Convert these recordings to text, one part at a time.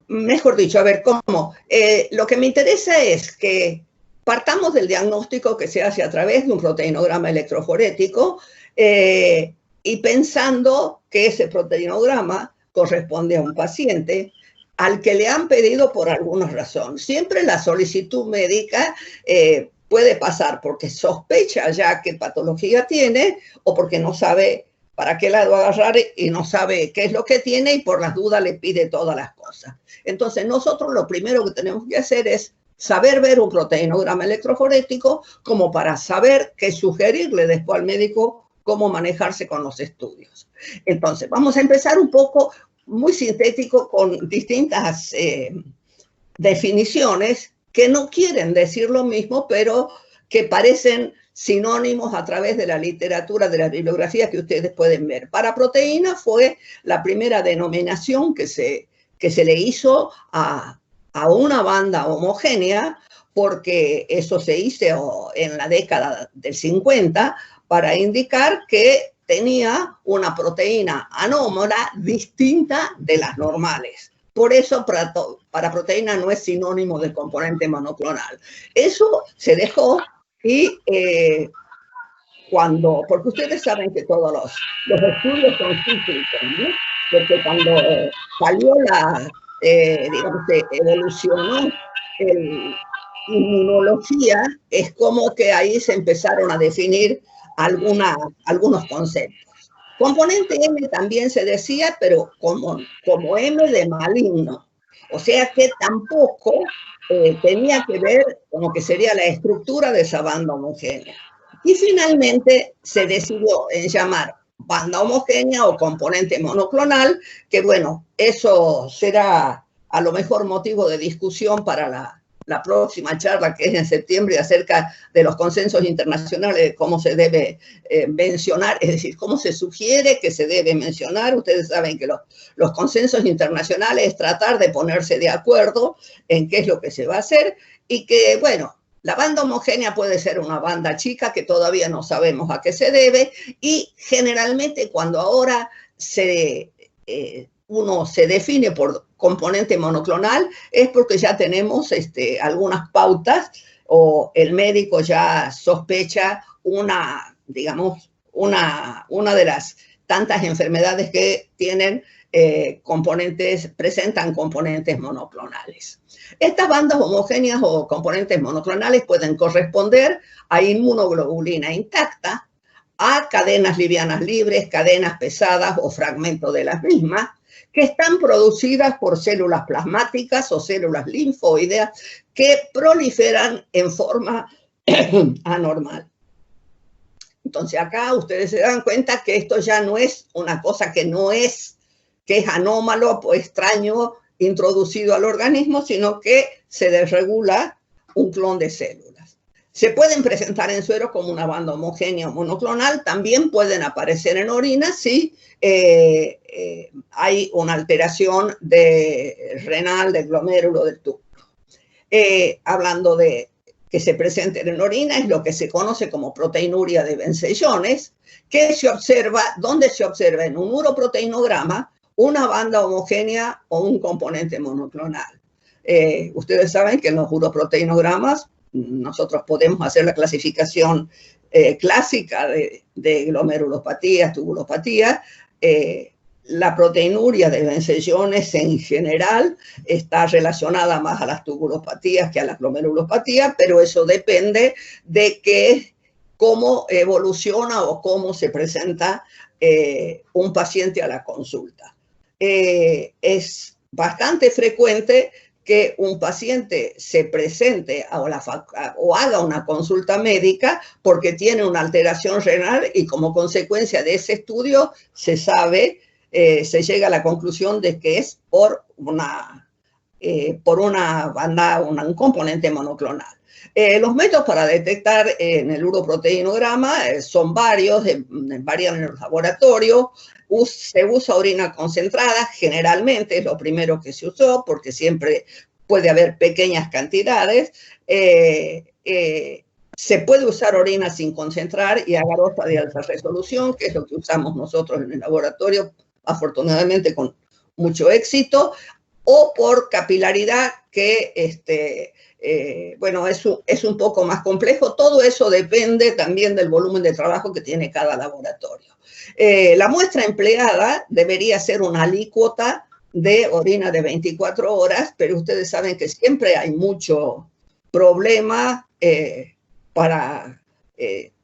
mejor dicho, a ver, ¿cómo? Lo que me interesa es que partamos del diagnóstico que se hace a través de un proteinograma electroforético y pensando que ese proteinograma corresponde a un paciente al que le han pedido por alguna razón. Siempre la solicitud médica puede pasar porque sospecha ya qué patología tiene o porque no sabe para qué lado agarrar y no sabe qué es lo que tiene y por las dudas le pide todas las cosas. Entonces nosotros lo primero que tenemos que hacer es saber ver un proteinograma electroforético como para saber qué sugerirle después al médico cómo manejarse con los estudios. Entonces vamos a empezar un poco muy sintético con distintas definiciones que no quieren decir lo mismo, pero que parecen sinónimos a través de la literatura, de la bibliografía que ustedes pueden ver. Paraproteína fue la primera denominación que se le hizo a una banda homogénea, porque eso se hizo en la década del 50 para indicar que tenía una proteína anómala distinta de las normales. Por eso paraproteína no es sinónimo del componente monoclonal. Eso se dejó y porque ustedes saben que todos los estudios son cíclicos, ¿no? Porque cuando salió digamos que evolucionó la inmunología, es como que ahí se empezaron a definir algunos conceptos. Componente M también se decía, pero como M de maligno. O sea que tampoco tenía que ver con lo que sería la estructura de esa banda homogénea. Y finalmente se decidió en llamar banda homogénea o componente monoclonal, que bueno, eso será a lo mejor motivo de discusión para la próxima charla, que es en septiembre, acerca de los consensos internacionales, de cómo se debe mencionar, es decir, cómo se sugiere que se debe mencionar. Ustedes saben que los consensos internacionales es tratar de ponerse de acuerdo en qué es lo que se va a hacer y que, bueno, la banda homogénea puede ser una banda chica que todavía no sabemos a qué se debe y generalmente cuando ahora uno se define por componente monoclonal es porque ya tenemos algunas pautas o el médico ya sospecha digamos, una de las tantas enfermedades que tienen presentan componentes monoclonales. Estas bandas homogéneas o componentes monoclonales pueden corresponder a inmunoglobulina intacta, a cadenas livianas libres, cadenas pesadas o fragmentos de las mismas, que están producidas por células plasmáticas o células linfoideas que proliferan en forma anormal. Entonces acá ustedes se dan cuenta que esto ya no es una cosa que es anómalo o extraño introducido al organismo, sino que se desregula un clon de células. Se pueden presentar en suero como una banda homogénea o monoclonal, también pueden aparecer en orina si hay una alteración renal del glomérulo del ducto. Hablando de que se presenten en orina, es lo que se conoce como proteinuria de Bensellones, que se observa, ¿dónde se observa? En un uroproteinograma, una banda homogénea o un componente monoclonal. Ustedes saben que en los uroproteinogramas nosotros podemos hacer la clasificación clásica de glomerulopatías, tubulopatías. La proteinuria de Bensellones en general está relacionada más a las tubulopatías que a las glomerulopatías, pero eso depende de cómo evoluciona o cómo se presenta un paciente a la consulta. Es bastante frecuente que un paciente se presente o haga una consulta médica porque tiene una alteración renal y como consecuencia de ese estudio se llega a la conclusión de que es por una banda, un componente monoclonal. Los métodos para detectar en el uroproteinograma son varios, varían en los laboratorios. Se usa orina concentrada, generalmente es lo primero que se usó, porque siempre puede haber pequeñas cantidades. Se puede usar orina sin concentrar y agarosa de alta resolución, que es lo que usamos nosotros en el laboratorio, afortunadamente con mucho éxito. o por capilaridad, que bueno, es un poco más complejo. Todo eso depende también del volumen de trabajo que tiene cada laboratorio. La muestra empleada debería ser una alícuota de orina de 24 horas, pero ustedes saben que siempre hay mucho problema para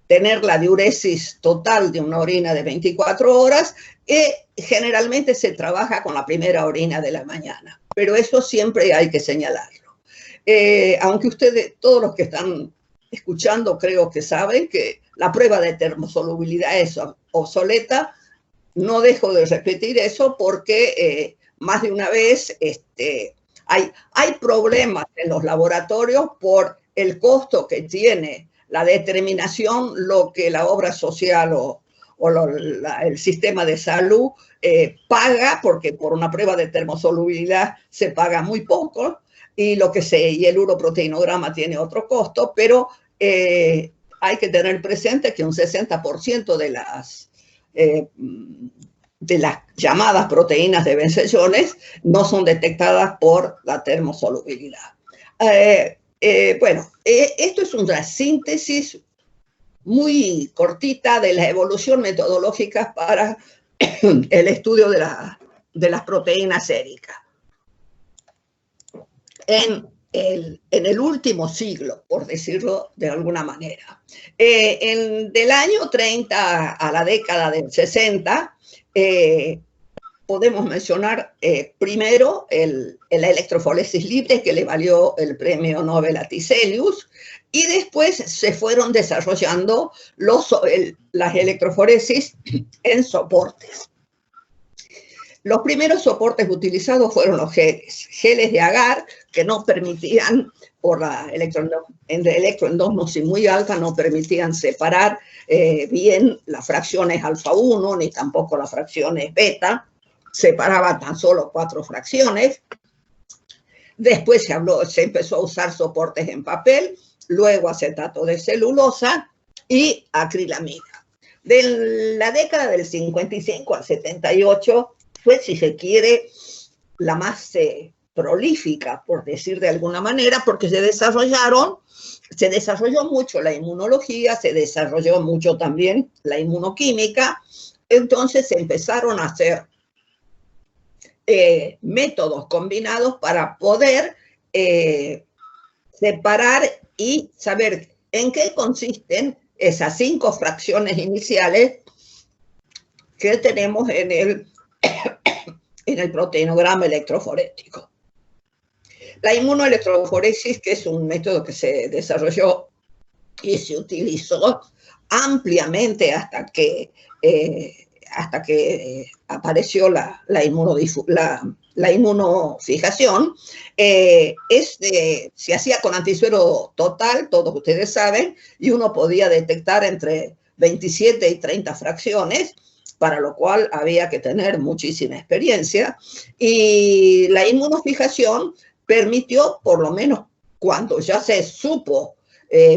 tener la diuresis total de una orina de 24 horas, generalmente se trabaja con la primera orina de la mañana, pero eso siempre hay que señalarlo. Aunque ustedes, todos los que están escuchando, creo que saben que la prueba de termosolubilidad es obsoleta. No dejo de repetir eso porque más de una vez hay problemas en los laboratorios por el costo que tiene la determinación, lo que la obra social o el sistema de salud paga, porque por una prueba de termosolubilidad se paga muy poco, y el uroproteinograma tiene otro costo, pero hay que tener presente que un 60% de las llamadas proteínas de benzoyones no son detectadas por la termosolubilidad. Bueno, esto es una síntesis muy cortita de la evolución metodológica para el estudio de las proteínas séricas. En el último siglo, por decirlo de alguna manera. Del año 30 a la década del 60, podemos mencionar primero la electroforesis libre, que le valió el premio Nobel a Tiselius, y después se fueron desarrollando las electroforesis en soportes. Los primeros soportes utilizados fueron los geles de agar, que no permitían, por la electroendosmosis muy alta, no permitían separar bien las fracciones alfa 1, ni tampoco las fracciones beta, separaban tan solo 4 fracciones. Después se empezó a usar soportes en papel, luego acetato de celulosa y acrilamida. De la década del 55 al 78 fue, si se quiere, la más prolífica, por decir de alguna manera, porque se desarrolló mucho la inmunología, se desarrolló mucho también la inmunoquímica, entonces se empezaron a hacer métodos combinados para poder separar y saber en qué consisten esas 5 fracciones iniciales que tenemos en el proteinograma electroforético. La inmunoelectroforesis, que es un método que se desarrolló y se utilizó ampliamente hasta que apareció la inmunofijación, se hacía con antisuero total, todos ustedes saben, y uno podía detectar entre 27 y 30 fracciones, para lo cual había que tener muchísima experiencia, y la inmunofijación permitió, por lo menos cuando ya se supo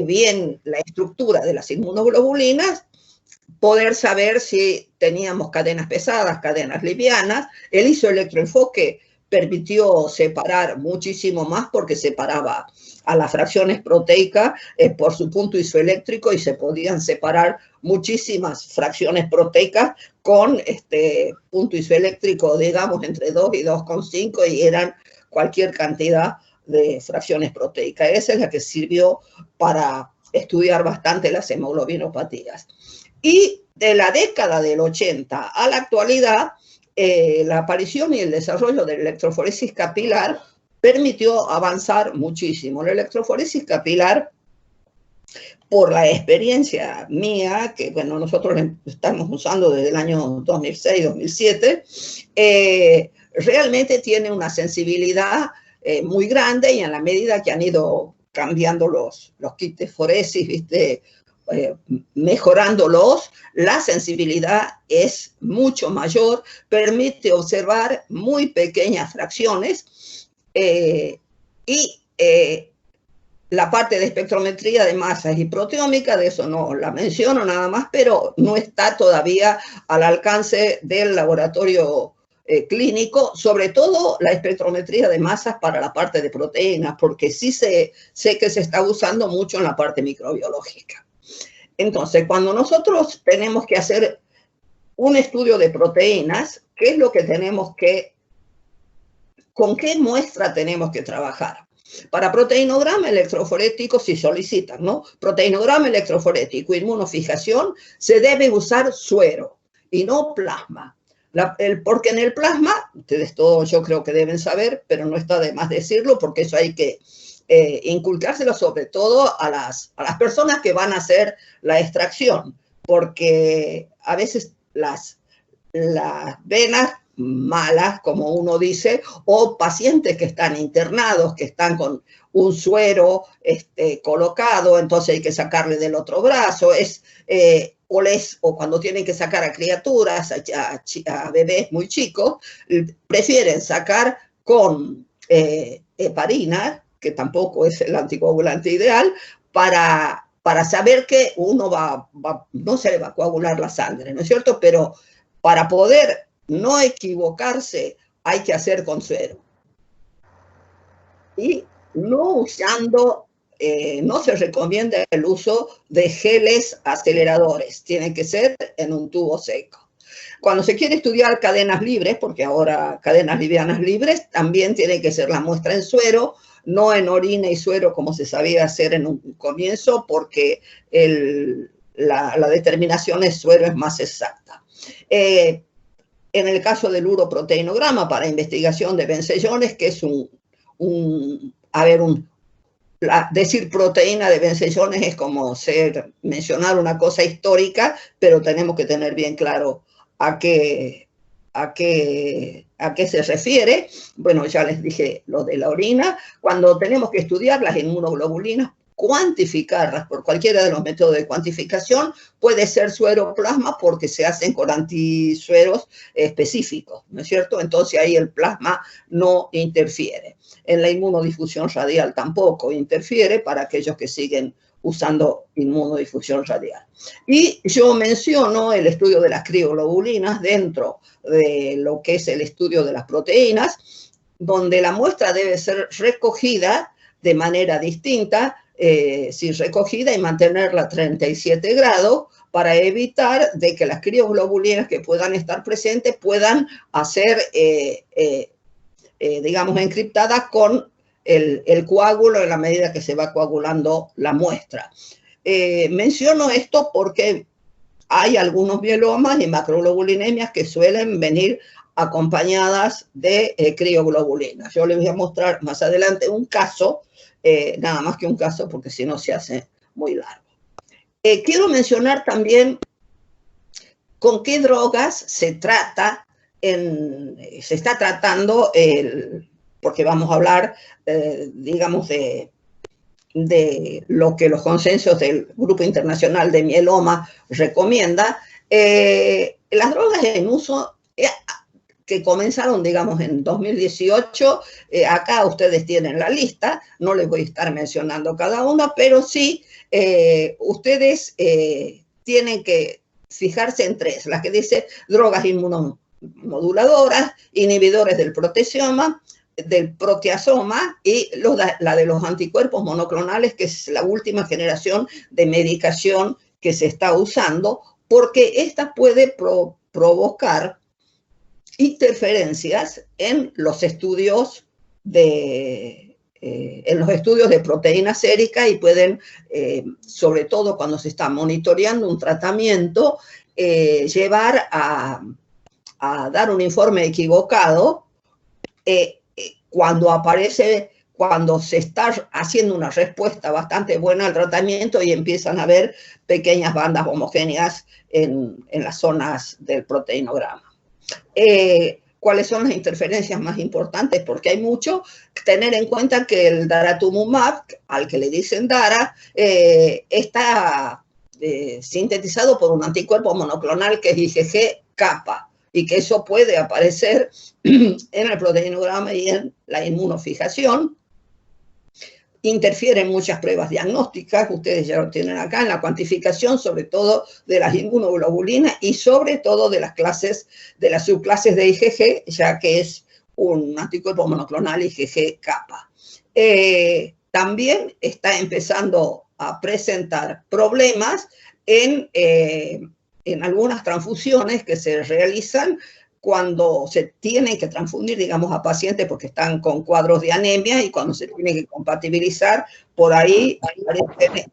bien la estructura de las inmunoglobulinas, poder saber si teníamos cadenas pesadas, cadenas livianas. El isoelectroenfoque permitió separar muchísimo más, porque separaba a las fracciones proteicas por su punto isoeléctrico, y se podían separar muchísimas fracciones proteicas con punto isoeléctrico, digamos, entre 2 y 2,5, y eran cualquier cantidad de fracciones proteicas. Esa es la que sirvió para estudiar bastante las hemoglobinopatías. Y de la década del 80 a la actualidad, la aparición y el desarrollo de la electroforesis capilar permitió avanzar muchísimo. La electroforesis capilar, por la experiencia mía, que bueno, nosotros estamos usando desde el año 2006-2007, realmente tiene una sensibilidad muy grande, y en la medida que han ido cambiando los kits de foresis, ¿viste? Mejorándolos, la sensibilidad es mucho mayor, permite observar muy pequeñas fracciones, y la parte de espectrometría de masas y proteómica, de eso no la menciono nada más, pero no está todavía al alcance del laboratorio clínico, sobre todo la espectrometría de masas para la parte de proteínas, porque sí sé que se está usando mucho en la parte microbiológica. Entonces, cuando nosotros tenemos que hacer un estudio de proteínas, ¿qué es lo que tenemos que, con qué muestra tenemos que trabajar? Para proteinograma electroforético, si solicitan, ¿no? Proteinograma electroforético, inmunofijación, se debe usar suero y no plasma. Porque en el plasma, ustedes todos yo creo que deben saber, pero no está de más decirlo, porque eso hay que inculcárselo sobre todo a las personas que van a hacer la extracción, porque a veces las venas malas, como uno dice, o pacientes que están internados, que están con un suero colocado, entonces hay que sacarle del otro brazo, o cuando tienen que sacar a criaturas, a bebés muy chicos, prefieren sacar con heparina, que tampoco es el anticoagulante ideal, para saber que uno no se le va a coagular la sangre, ¿no es cierto? Pero para poder no equivocarse, hay que hacer con suero. Y no usando, no se recomienda el uso de geles aceleradores, tiene que ser en un tubo seco. Cuando se quiere estudiar cadenas libres, porque ahora cadenas livianas libres, también tiene que ser la muestra en suero, no en orina y suero como se sabía hacer en un comienzo, porque la determinación de suero es más exacta. En el caso del uroproteinograma para investigación de benzellones, que es decir proteína de benzellones es como mencionar una cosa histórica, pero tenemos que tener bien claro a qué se refiere. Bueno, ya les dije lo de la orina. Cuando tenemos que estudiar las inmunoglobulinas, cuantificarlas por cualquiera de los métodos de cuantificación, puede ser suero o plasma porque se hacen con antisueros específicos, ¿no es cierto? Entonces ahí el plasma no interfiere. En la inmunodifusión radial tampoco interfiere para aquellos que siguen usando inmunodifusión radial. Y yo menciono el estudio de las crioglobulinas dentro de lo que es el estudio de las proteínas, donde la muestra debe ser recogida de manera distinta, recogida y mantenerla a 37 grados para evitar de que las crioglobulinas que puedan estar presentes puedan ser, digamos, encriptadas con el coágulo en la medida que se va coagulando la muestra. Menciono esto porque hay algunos mielomas y macroglobulinemias que suelen venir acompañadas de crioglobulinas. Yo les voy a mostrar más adelante un caso, nada más que un caso porque si no se hace muy largo. Quiero mencionar también con qué drogas se está tratando, porque vamos a hablar, digamos, de lo que los consensos del Grupo Internacional de Mieloma recomienda. Las drogas en uso que comenzaron, digamos, en 2018, acá ustedes tienen la lista, no les voy a estar mencionando cada una, pero sí ustedes tienen que fijarse en tres, las que dice drogas inmunomoduladoras, inhibidores del proteasoma y la de los anticuerpos monoclonales, que es la última generación de medicación que se está usando, porque esta puede provocar interferencias en los estudios de proteína sérica y pueden, sobre todo cuando se está monitoreando un tratamiento, llevar a dar un informe equivocado cuando se está haciendo una respuesta bastante buena al tratamiento y empiezan a haber pequeñas bandas homogéneas en las zonas del proteinograma. ¿Cuáles son las interferencias más importantes? Porque hay mucho. Tener en cuenta que el daratumumab, al que le dicen Dara, está sintetizado por un anticuerpo monoclonal que es IgG-kappa, y que eso puede aparecer en el proteinograma y en la inmunofijación. interfieren muchas pruebas diagnósticas, ustedes ya lo tienen acá, en la cuantificación, sobre todo de las inmunoglobulinas y sobre todo de las clases, de las subclases de IgG, ya que es un anticuerpo monoclonal IgG-kappa. También está empezando a presentar problemas en algunas transfusiones que se realizan cuando se tienen que transfundir, digamos, a pacientes porque están con cuadros de anemia y cuando se tiene que compatibilizar, por ahí aparecen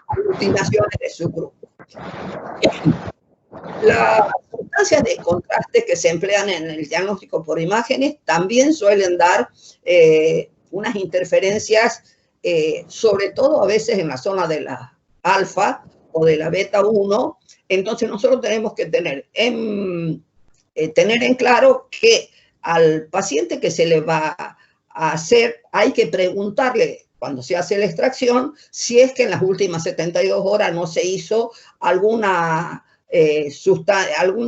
aglutinaciones de subgrupos. Las sustancias de contraste que se emplean en el diagnóstico por imágenes también suelen dar unas interferencias, sobre todo a veces en la zona de la alfa o de la beta 1. Entonces nosotros tenemos que tener en claro que al paciente que se le va a hacer, hay que preguntarle cuando se hace la extracción si es que en las últimas 72 horas no se hizo algún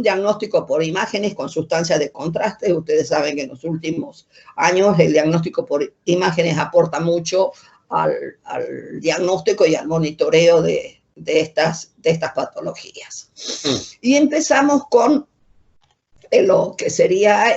diagnóstico por imágenes con sustancias de contraste. Ustedes saben que en los últimos años el diagnóstico por imágenes aporta mucho al diagnóstico y al monitoreo de estas patologías. Y empezamos con lo que sería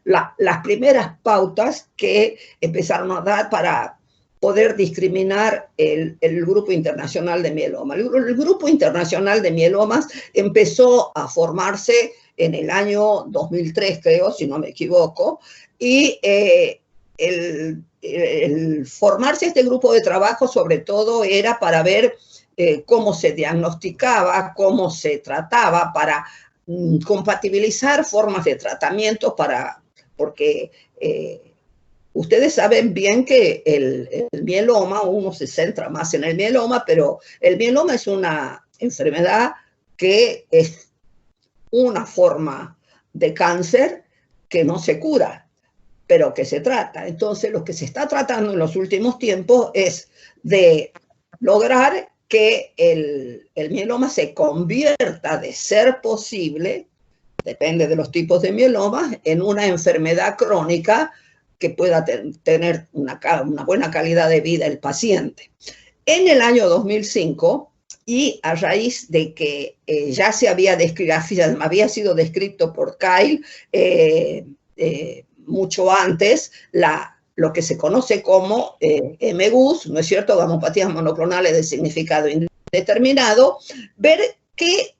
las primeras pautas que empezaron a dar para poder discriminar el Grupo Internacional de Mieloma. El Grupo Internacional de Mielomas empezó a formarse en el año 2003, creo, si no me equivoco, y el formarse este grupo de trabajo sobre todo era para ver cómo se diagnosticaba, cómo se trataba, para compatibilizar formas de tratamiento, porque ustedes saben bien que el mieloma, uno se centra más en el mieloma, pero el mieloma es una enfermedad que es una forma de cáncer que no se cura, pero que se trata. Entonces, lo que se está tratando en los últimos tiempos es de lograr que el mieloma se convierta, de ser posible, depende de los tipos de mieloma, en una enfermedad crónica que pueda tener una buena calidad de vida el paciente. En el año 2005, y a raíz de que ya se había sido descrito por Kyle mucho antes, lo que se conoce como MGUS, ¿no es cierto?, gamopatías monoclonales de significado indeterminado, ver qué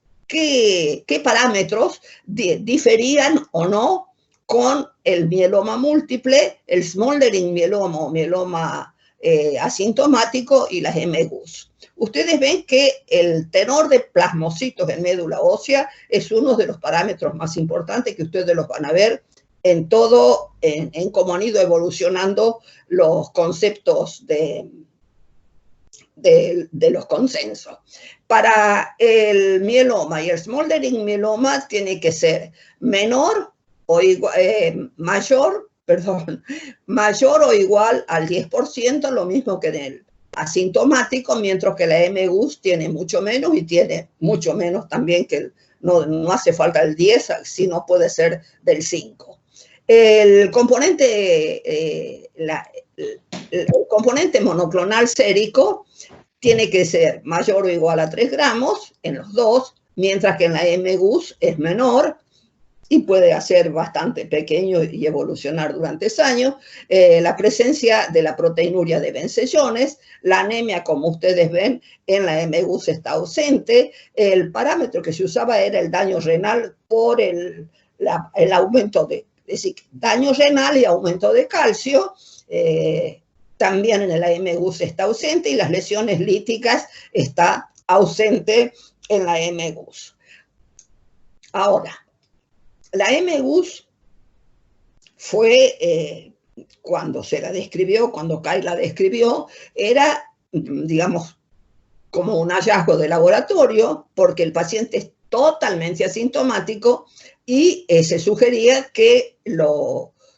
parámetros diferían o no con el mieloma múltiple, el smoldering mieloma o mieloma asintomático y las MGUS. Ustedes ven que el tenor de plasmocitos en médula ósea es uno de los parámetros más importantes que ustedes los van a ver en todo, en cómo han ido evolucionando los conceptos de los consensos. Para el mieloma y el smoldering mieloma tiene que ser mayor o igual al 10%, lo mismo que en el asintomático, mientras que la MGUS tiene mucho menos y tiene mucho menos también, que no hace falta el 10, sino puede ser del 5. El componente monoclonal sérico tiene que ser mayor o igual a 3 gramos en los dos, mientras que en la MGUS es menor y puede hacer bastante pequeño y evolucionar durante años. La presencia de la proteinuria de benzellones, la anemia, como ustedes ven, en la MGUS está ausente. El parámetro que se usaba era el daño renal por el aumento es decir, daño renal y aumento de calcio. También en la MGUS está ausente, y las lesiones líticas está ausente en la MGUS. Ahora, la MGUS fue, cuando se la describió, cuando Kyle la describió, era, digamos, como un hallazgo de laboratorio, porque el paciente es totalmente asintomático y se sugería que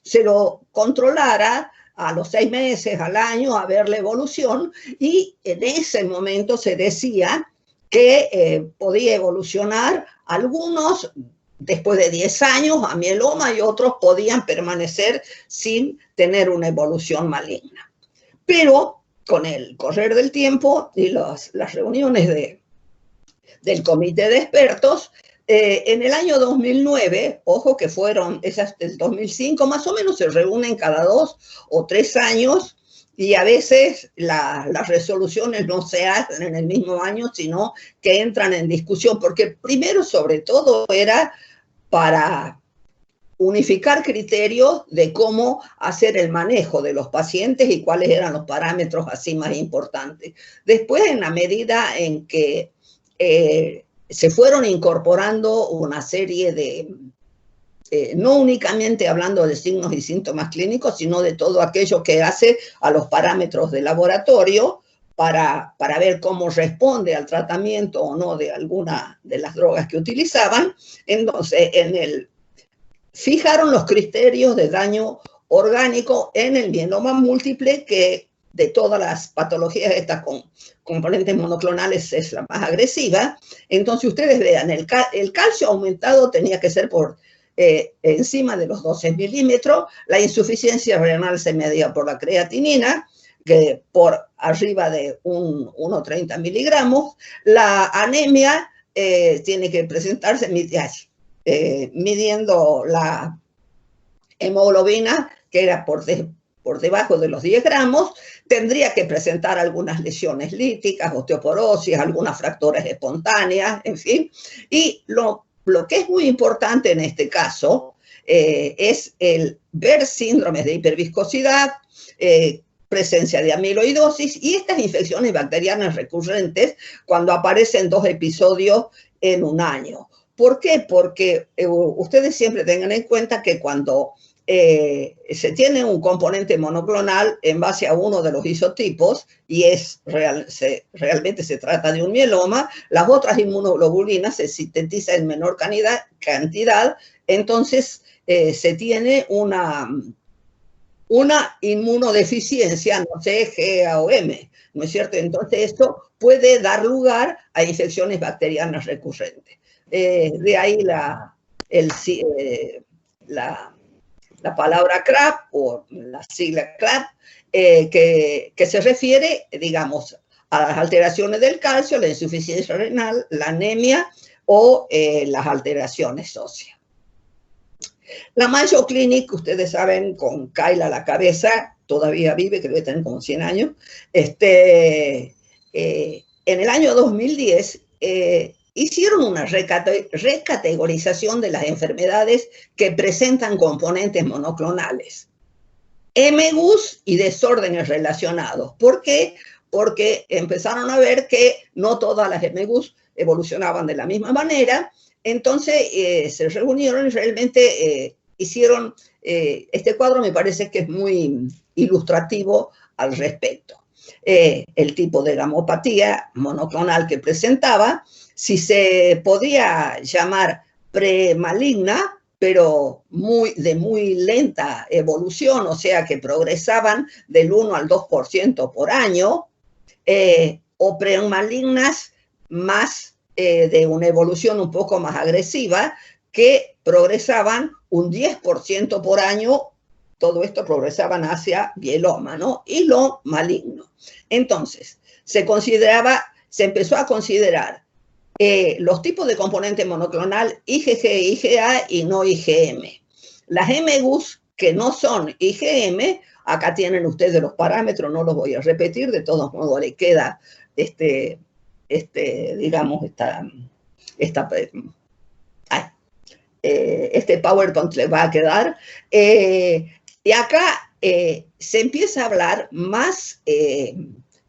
se lo controlara a los 6 meses, al año, a ver la evolución, y en ese momento se decía que podía evolucionar algunos después de 10 años a mieloma y otros podían permanecer sin tener una evolución maligna. Pero con el correr del tiempo y las reuniones del comité de expertos, en el año 2009, ojo que fueron esas del 2005, más o menos se reúnen cada 2 o 3 años y a veces las resoluciones no se hacen en el mismo año, sino que entran en discusión, porque primero, sobre todo, era para unificar criterios de cómo hacer el manejo de los pacientes y cuáles eran los parámetros así más importantes. Después, en la medida en que se fueron incorporando una serie de, no únicamente hablando de signos y síntomas clínicos, sino de todo aquello que hace a los parámetros de laboratorio para ver cómo responde al tratamiento o no de alguna de las drogas que utilizaban. Entonces, fijaron los criterios de daño orgánico en el mieloma múltiple, que de todas las patologías estas con componentes monoclonales es la más agresiva. Entonces ustedes vean, el calcio aumentado tenía que ser por encima de los 12 milímetros, la insuficiencia renal se medía por la creatinina, que por arriba de 1,30 miligramos, la anemia tiene que presentarse midiendo la hemoglobina, que era por debajo de los 10 gramos, tendría que presentar algunas lesiones líticas, osteoporosis, algunas fracturas espontáneas, en fin. Y lo que es muy importante en este caso es el ver síndromes de hiperviscosidad, presencia de amiloidosis y estas infecciones bacterianas recurrentes cuando aparecen 2 episodios en un año. ¿Por qué? Porque ustedes siempre tengan en cuenta que cuando se tiene un componente monoclonal en base a uno de los isotipos y realmente se trata de un mieloma, las otras inmunoglobulinas se sintetizan en menor cantidad, entonces se tiene una inmunodeficiencia, no sé, G, A o M, ¿no es cierto? Entonces esto puede dar lugar a infecciones bacterianas recurrentes. De ahí la palabra CRAB o la sigla CRAB, que se refiere, digamos, a las alteraciones del calcio, la insuficiencia renal, la anemia o las alteraciones óseas. La Mayo Clinic, ustedes saben, con Kyle a la cabeza, todavía vive, que debe tener como 100 años, en el año 2010 hicieron una recategorización de las enfermedades que presentan componentes monoclonales. MGUS y desórdenes relacionados. ¿Por qué? Porque empezaron a ver que no todas las MGUS evolucionaban de la misma manera. Entonces se reunieron y realmente hicieron este cuadro. Me parece que es muy ilustrativo al respecto. El tipo de gamopatía monoclonal que presentaba, si se podía llamar premaligna, pero de muy lenta evolución, o sea que progresaban del 1 al 2% por año, o premalignas más de una evolución un poco más agresiva, que progresaban un 10% por año. Todo esto progresaban hacia mieloma, ¿no? Y lo maligno. Entonces, se empezó a considerar los tipos de componente monoclonal IgG, IgA y no IgM. Las MGUS que no son IgM, acá tienen ustedes los parámetros, no los voy a repetir, de todos modos le queda digamos, este PowerPoint le va a quedar. Y acá se empieza a hablar más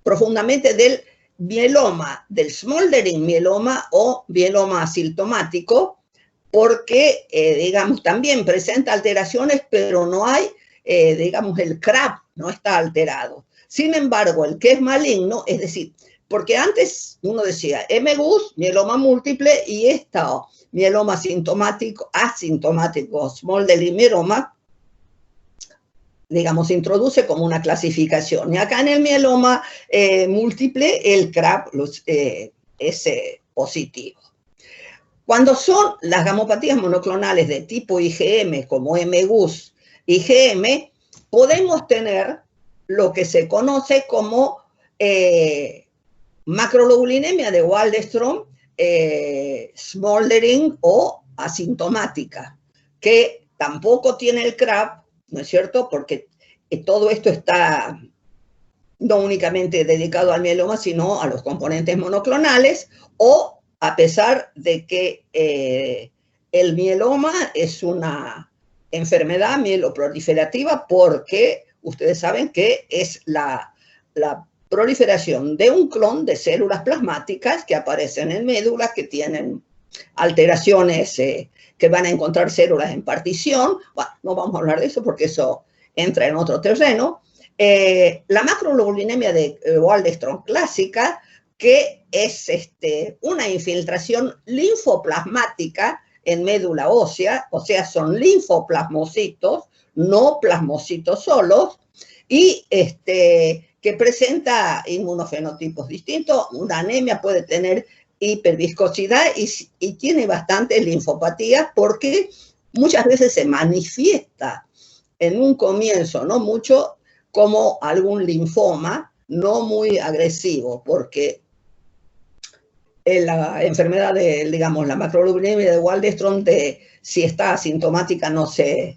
profundamente del mieloma, del smoldering mieloma o mieloma asintomático, porque, digamos, también presenta alteraciones, pero no hay, digamos, el CRAB no está alterado. Sin embargo, el que es maligno, es decir, porque antes uno decía MGUS, mieloma múltiple, y esta mieloma asintomático, smoldering mieloma, digamos, introduce como una clasificación. Y acá en el mieloma múltiple, el CRAB es positivo. Cuando son las gamopatías monoclonales de tipo IgM, como MGUS, IgM, podemos tener lo que se conoce como macroglobulinemia de Waldenström, smoldering o asintomática, que tampoco tiene el CRAB, ¿no es cierto? Porque todo esto está no únicamente dedicado al mieloma, sino a los componentes monoclonales, o a pesar de que el mieloma es una enfermedad mieloproliferativa, porque ustedes saben que es la proliferación de un clon de células plasmáticas que aparecen en médulas, que tienen alteraciones, que van a encontrar células en partición. Bueno, no vamos a hablar de eso porque eso entra en otro terreno. La macroglobulinemia de Waldenström clásica, que es una infiltración linfoplasmática en médula ósea, o sea, son linfoplasmocitos, no plasmocitos solos, y que presenta inmunofenotipos distintos. Una anemia puede tener hiperviscosidad y tiene bastante linfopatía, porque muchas veces se manifiesta en un comienzo, no mucho, como algún linfoma no muy agresivo, porque la enfermedad de, digamos, la macroglobulinemia de Waldenström, si está asintomática, no se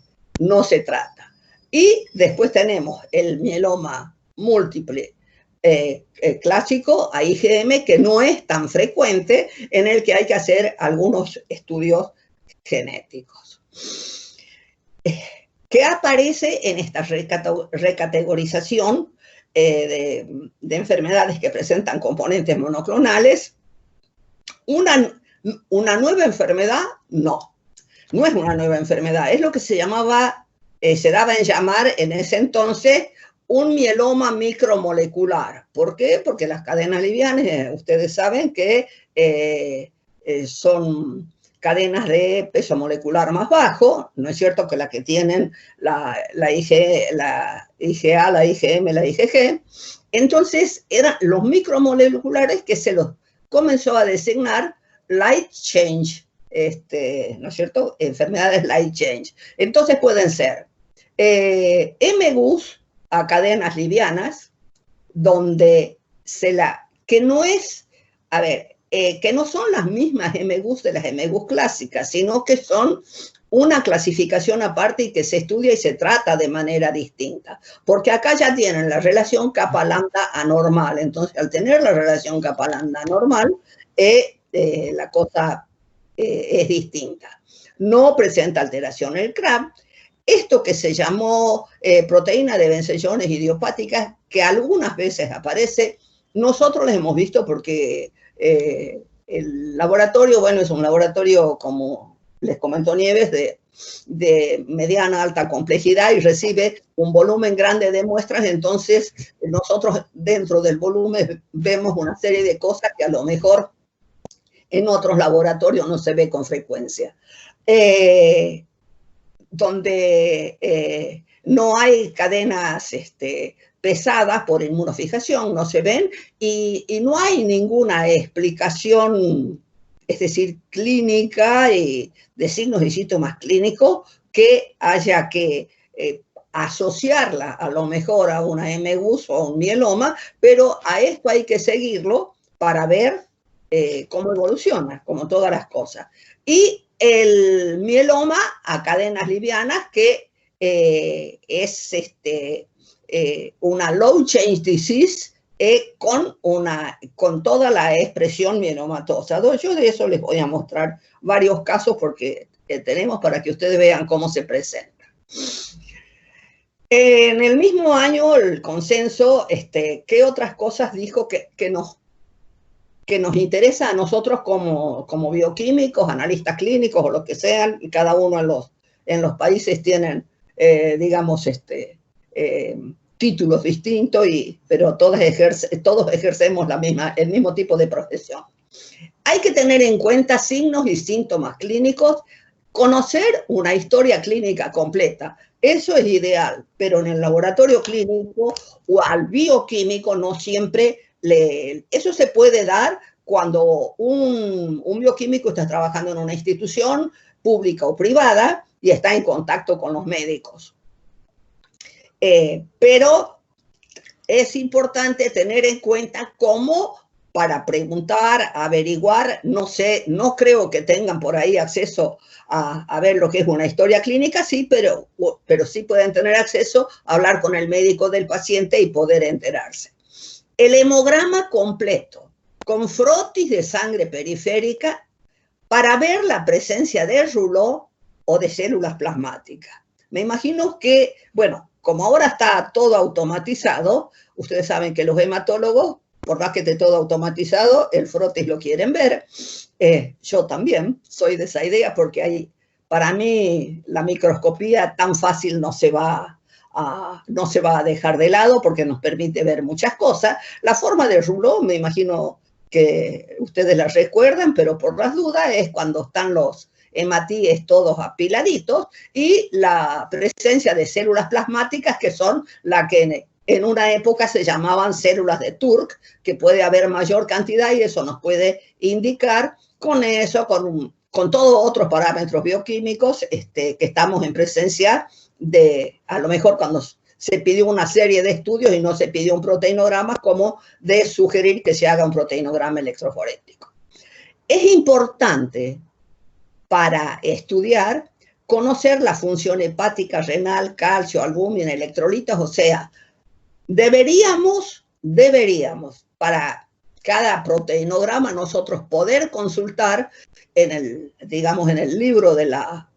trata. Y después tenemos el mieloma múltiple clásico, a IgM, que no es tan frecuente, en el que hay que hacer algunos estudios genéticos. ¿Qué aparece en esta recategorización de enfermedades que presentan componentes monoclonales? ¿Una nueva enfermedad? No es una nueva enfermedad, es lo que se daba en llamar en ese entonces un mieloma micromolecular. ¿Por qué? Porque las cadenas livianas, ustedes saben que son cadenas de peso molecular más bajo, ¿no es cierto? Que la que tienen la IgA, la IgM, la IgG. Entonces, eran los micromoleculares que se los comenzó a designar light change, ¿no es cierto? Enfermedades light change. Entonces pueden ser MGUS a cadenas livianas, donde que no es, que no son las mismas MGUS de las MGUS clásicas, sino que son una clasificación aparte y que se estudia y se trata de manera distinta. Porque acá ya tienen la relación kappa-lambda anormal. Entonces, al tener la relación kappa-lambda anormal, la cosa es distinta. No presenta alteración el CRAB. Esto que se llamó proteína de benzoyones idiopáticas, que algunas veces aparece, nosotros les hemos visto porque el laboratorio, bueno, es un laboratorio, como les comentó Nieves, de mediana alta complejidad y recibe un volumen grande de muestras. Entonces nosotros dentro del volumen vemos una serie de cosas que a lo mejor en otros laboratorios no se ve con frecuencia. Donde no hay cadenas pesadas por inmunofijación, no se ven, y no hay ninguna explicación, es decir, clínica y de signos y síntomas clínicos que haya que asociarla a lo mejor a una MGUS o a un mieloma, pero a esto hay que seguirlo para ver cómo evoluciona, como todas las cosas. Y el mieloma a cadenas livianas, que es una low change disease con toda la expresión mielomatosa. Yo de eso les voy a mostrar varios casos porque tenemos, para que ustedes vean cómo se presenta. En el mismo año, el consenso, ¿qué otras cosas dijo que nos interesa a nosotros como bioquímicos, analistas clínicos o lo que sean? Y cada uno en los países tienen, digamos, títulos distintos, pero todos ejercemos el mismo tipo de profesión. Hay que tener en cuenta signos y síntomas clínicos, conocer una historia clínica completa. Eso es ideal, pero en el laboratorio clínico o al bioquímico no siempre eso se puede dar cuando un bioquímico está trabajando en una institución pública o privada y está en contacto con los médicos. Pero es importante tener en cuenta cómo, para preguntar, averiguar, no sé, no creo que tengan por ahí acceso a ver lo que es una historia clínica, sí, pero sí pueden tener acceso a hablar con el médico del paciente y poder enterarse. El hemograma completo, con frotis de sangre periférica, para ver la presencia de rouleau o de células plasmáticas. Me imagino que, bueno, como ahora está todo automatizado, ustedes saben que los hematólogos, por más que esté todo automatizado, el frotis lo quieren ver. Yo también soy de esa idea porque para mí la microscopía tan fácil no se va a dejar de lado porque nos permite ver muchas cosas. La forma de rouleau, me imagino que ustedes la recuerdan, pero por las dudas es cuando están los hematíes todos apiladitos y la presencia de células plasmáticas que son las que en una época se llamaban células de Turk, que puede haber mayor cantidad y eso nos puede indicar con eso, con todos otros parámetros bioquímicos que estamos en presencia de, a lo mejor cuando se pidió una serie de estudios y no se pidió un proteinograma, como de sugerir que se haga un proteinograma electroforético. Es importante para estudiar conocer la función hepática, renal, calcio, albúmina, electrolitos, o sea, deberíamos para cada proteinograma nosotros poder consultar en el libro de la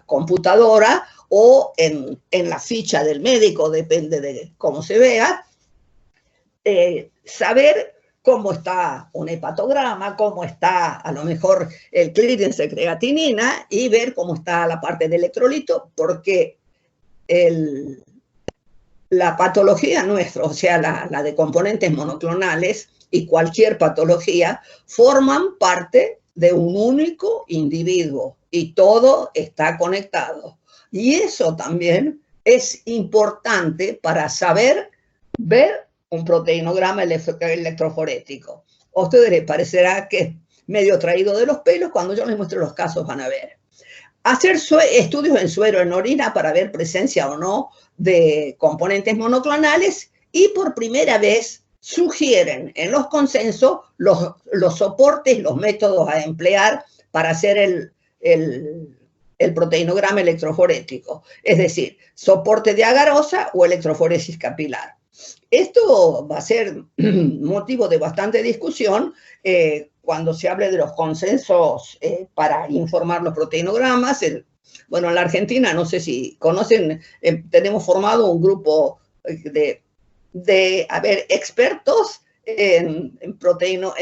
computadora o en la ficha del médico, depende de cómo se vea, saber cómo está un hepatograma, cómo está a lo mejor el clearance de creatinina y ver cómo está la parte de electrolito, porque la patología nuestra, o sea, la de componentes monoclonales y cualquier patología, forman parte de un único individuo y todo está conectado. Y eso también es importante para saber ver un proteinograma electroforético. A ustedes les parecerá que es medio traído de los pelos, cuando yo les muestre los casos van a ver. Hacer estudios en suero, en orina, para ver presencia o no de componentes monoclonales y por primera vez sugieren en los consensos los soportes, los métodos a emplear para hacer el proteinograma electroforético, es decir, soporte de agarosa o electroforesis capilar. Esto va a ser motivo de bastante discusión cuando se hable de los consensos para informar los proteinogramas. Bueno, en la Argentina, no sé si conocen, tenemos formado un grupo de expertos en proteínas,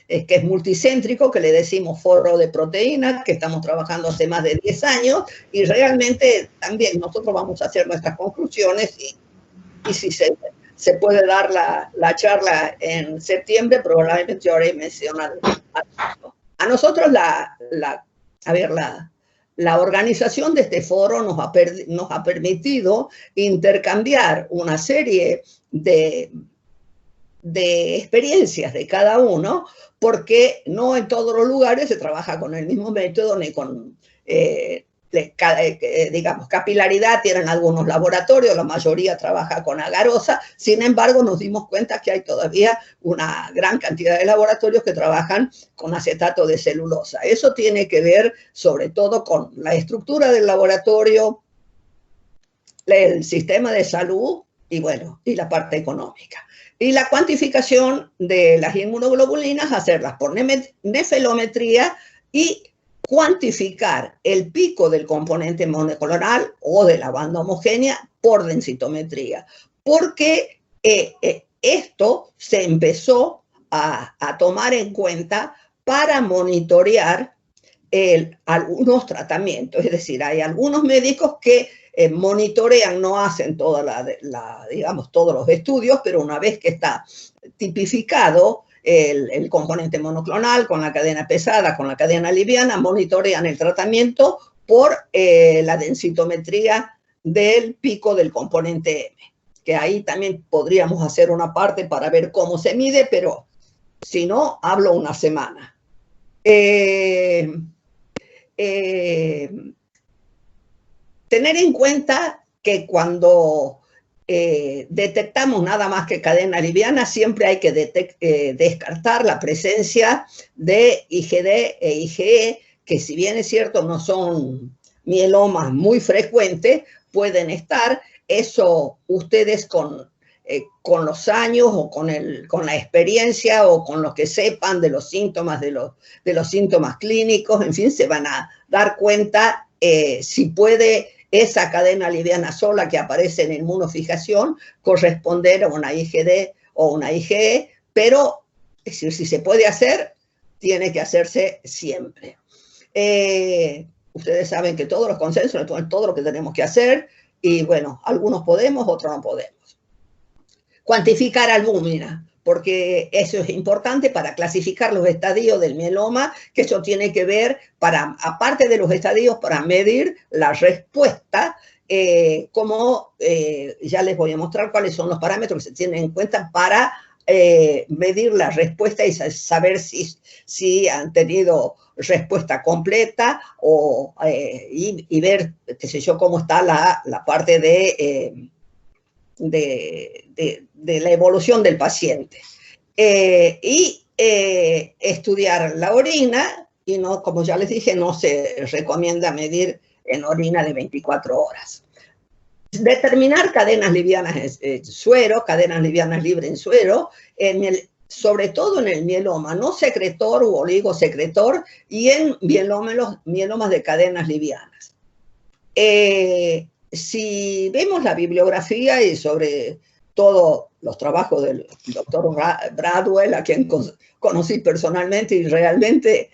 que es multicéntrico, que le decimos foro de proteínas, que estamos trabajando hace más de 10 años, y realmente también nosotros vamos a hacer nuestras conclusiones y si se puede dar la charla en septiembre, probablemente yo haré mención al asunto. A nosotros la organización de este foro nos ha permitido intercambiar una serie de experiencias de cada uno, porque no en todos los lugares se trabaja con el mismo método ni con, digamos, capilaridad. Tienen algunos laboratorios, la mayoría trabaja con agarosa. Sin embargo, nos dimos cuenta que hay todavía una gran cantidad de laboratorios que trabajan con acetato de celulosa. Eso tiene que ver sobre todo con la estructura del laboratorio, el sistema de salud y, bueno, y la parte económica. Y la cuantificación de las inmunoglobulinas, hacerlas por nefelometría y cuantificar el pico del componente monoclonal o de la banda homogénea por densitometría. Porque esto se empezó a tomar en cuenta para monitorear algunos tratamientos. Es decir, hay algunos médicos que monitorean, no hacen digamos, todos los estudios, pero una vez que está tipificado el componente monoclonal con la cadena pesada, con la cadena liviana, monitorean el tratamiento por la densitometría del pico del componente M, que ahí también podríamos hacer una parte para ver cómo se mide, pero si no, hablo una semana. Tener en cuenta que cuando detectamos nada más que cadena liviana, siempre hay que descartar la presencia de IgD e IgE, que si bien es cierto no son mielomas muy frecuentes, pueden estar. Eso ustedes con los años o con la experiencia o con lo que sepan de los síntomas, de los síntomas clínicos, en fin, se van a dar cuenta si puede esa cadena liviana sola que aparece en inmunofijación corresponder a una IgD o una IgE, pero es decir, si se puede hacer, tiene que hacerse siempre. Ustedes saben que todos los consensos, todo lo que tenemos que hacer, y bueno, algunos podemos, otros no podemos. Cuantificar albúmina, porque eso es importante para clasificar los estadios del mieloma, que eso tiene que ver, aparte de los estadios, para medir la respuesta, ya les voy a mostrar cuáles son los parámetros que se tienen en cuenta para medir la respuesta y saber si han tenido respuesta completa y ver, qué sé yo, cómo está la parte de la evolución del paciente. Estudiar la orina, y no, como ya les dije, no se recomienda medir en orina de 24 horas. Determinar cadenas livianas en suero, cadenas livianas libres en suero, sobre todo en el mieloma no secretor u oligosecretor y en mielomas de cadenas livianas. Si vemos la bibliografía y sobre todo los trabajos del doctor Bradwell, a quien conocí personalmente, y realmente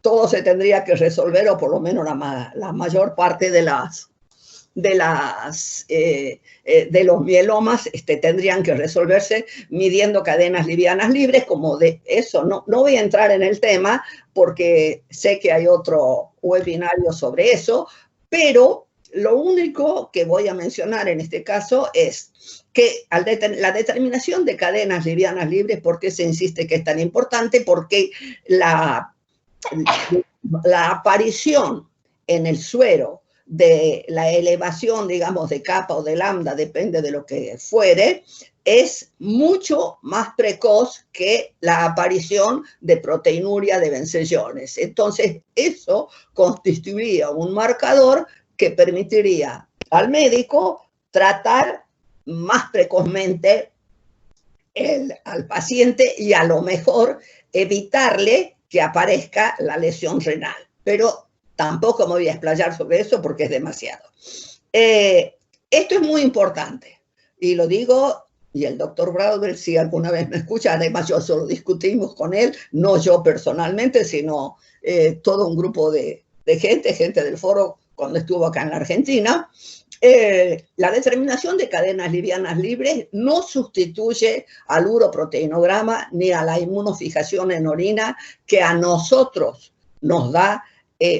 todo se tendría que resolver, o por lo menos la mayor parte de los mielomas tendrían que resolverse midiendo cadenas livianas libres. Como de eso no voy a entrar en el tema porque sé que hay otro webinario sobre eso, pero lo único que voy a mencionar en este caso es que la determinación de cadenas livianas libres, ¿por qué se insiste que es tan importante? Porque la aparición en el suero de la elevación, digamos, de kappa o de lambda, depende de lo que fuere, es mucho más precoz que la aparición de proteinuria de benzoilones. Entonces, eso constituiría un marcador que permitiría al médico tratar más precozmente al paciente y a lo mejor evitarle que aparezca la lesión renal. Pero tampoco me voy a explayar sobre eso porque es demasiado. Esto es muy importante y lo digo, y el doctor Bradwell, si alguna vez me escucha, además yo solo discutimos con él, no yo personalmente, sino todo un grupo de gente del foro cuando estuvo acá en la Argentina. La determinación de cadenas livianas libres no sustituye al uroproteinograma ni a la inmunofijación en orina, que a nosotros nos da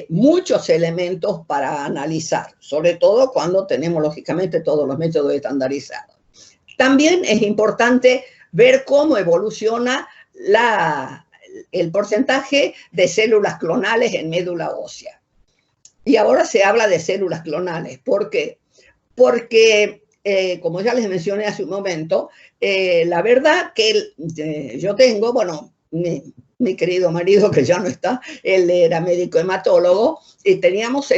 muchos elementos para analizar, sobre todo cuando tenemos lógicamente todos los métodos estandarizados. También es importante ver cómo evoluciona el porcentaje de células clonales en médula ósea. Y ahora se habla de células clonales. ¿Por qué? Porque, como ya les mencioné hace un momento, la verdad que yo tengo, bueno, mi querido marido, que ya no está, él era médico hematólogo, y teníamos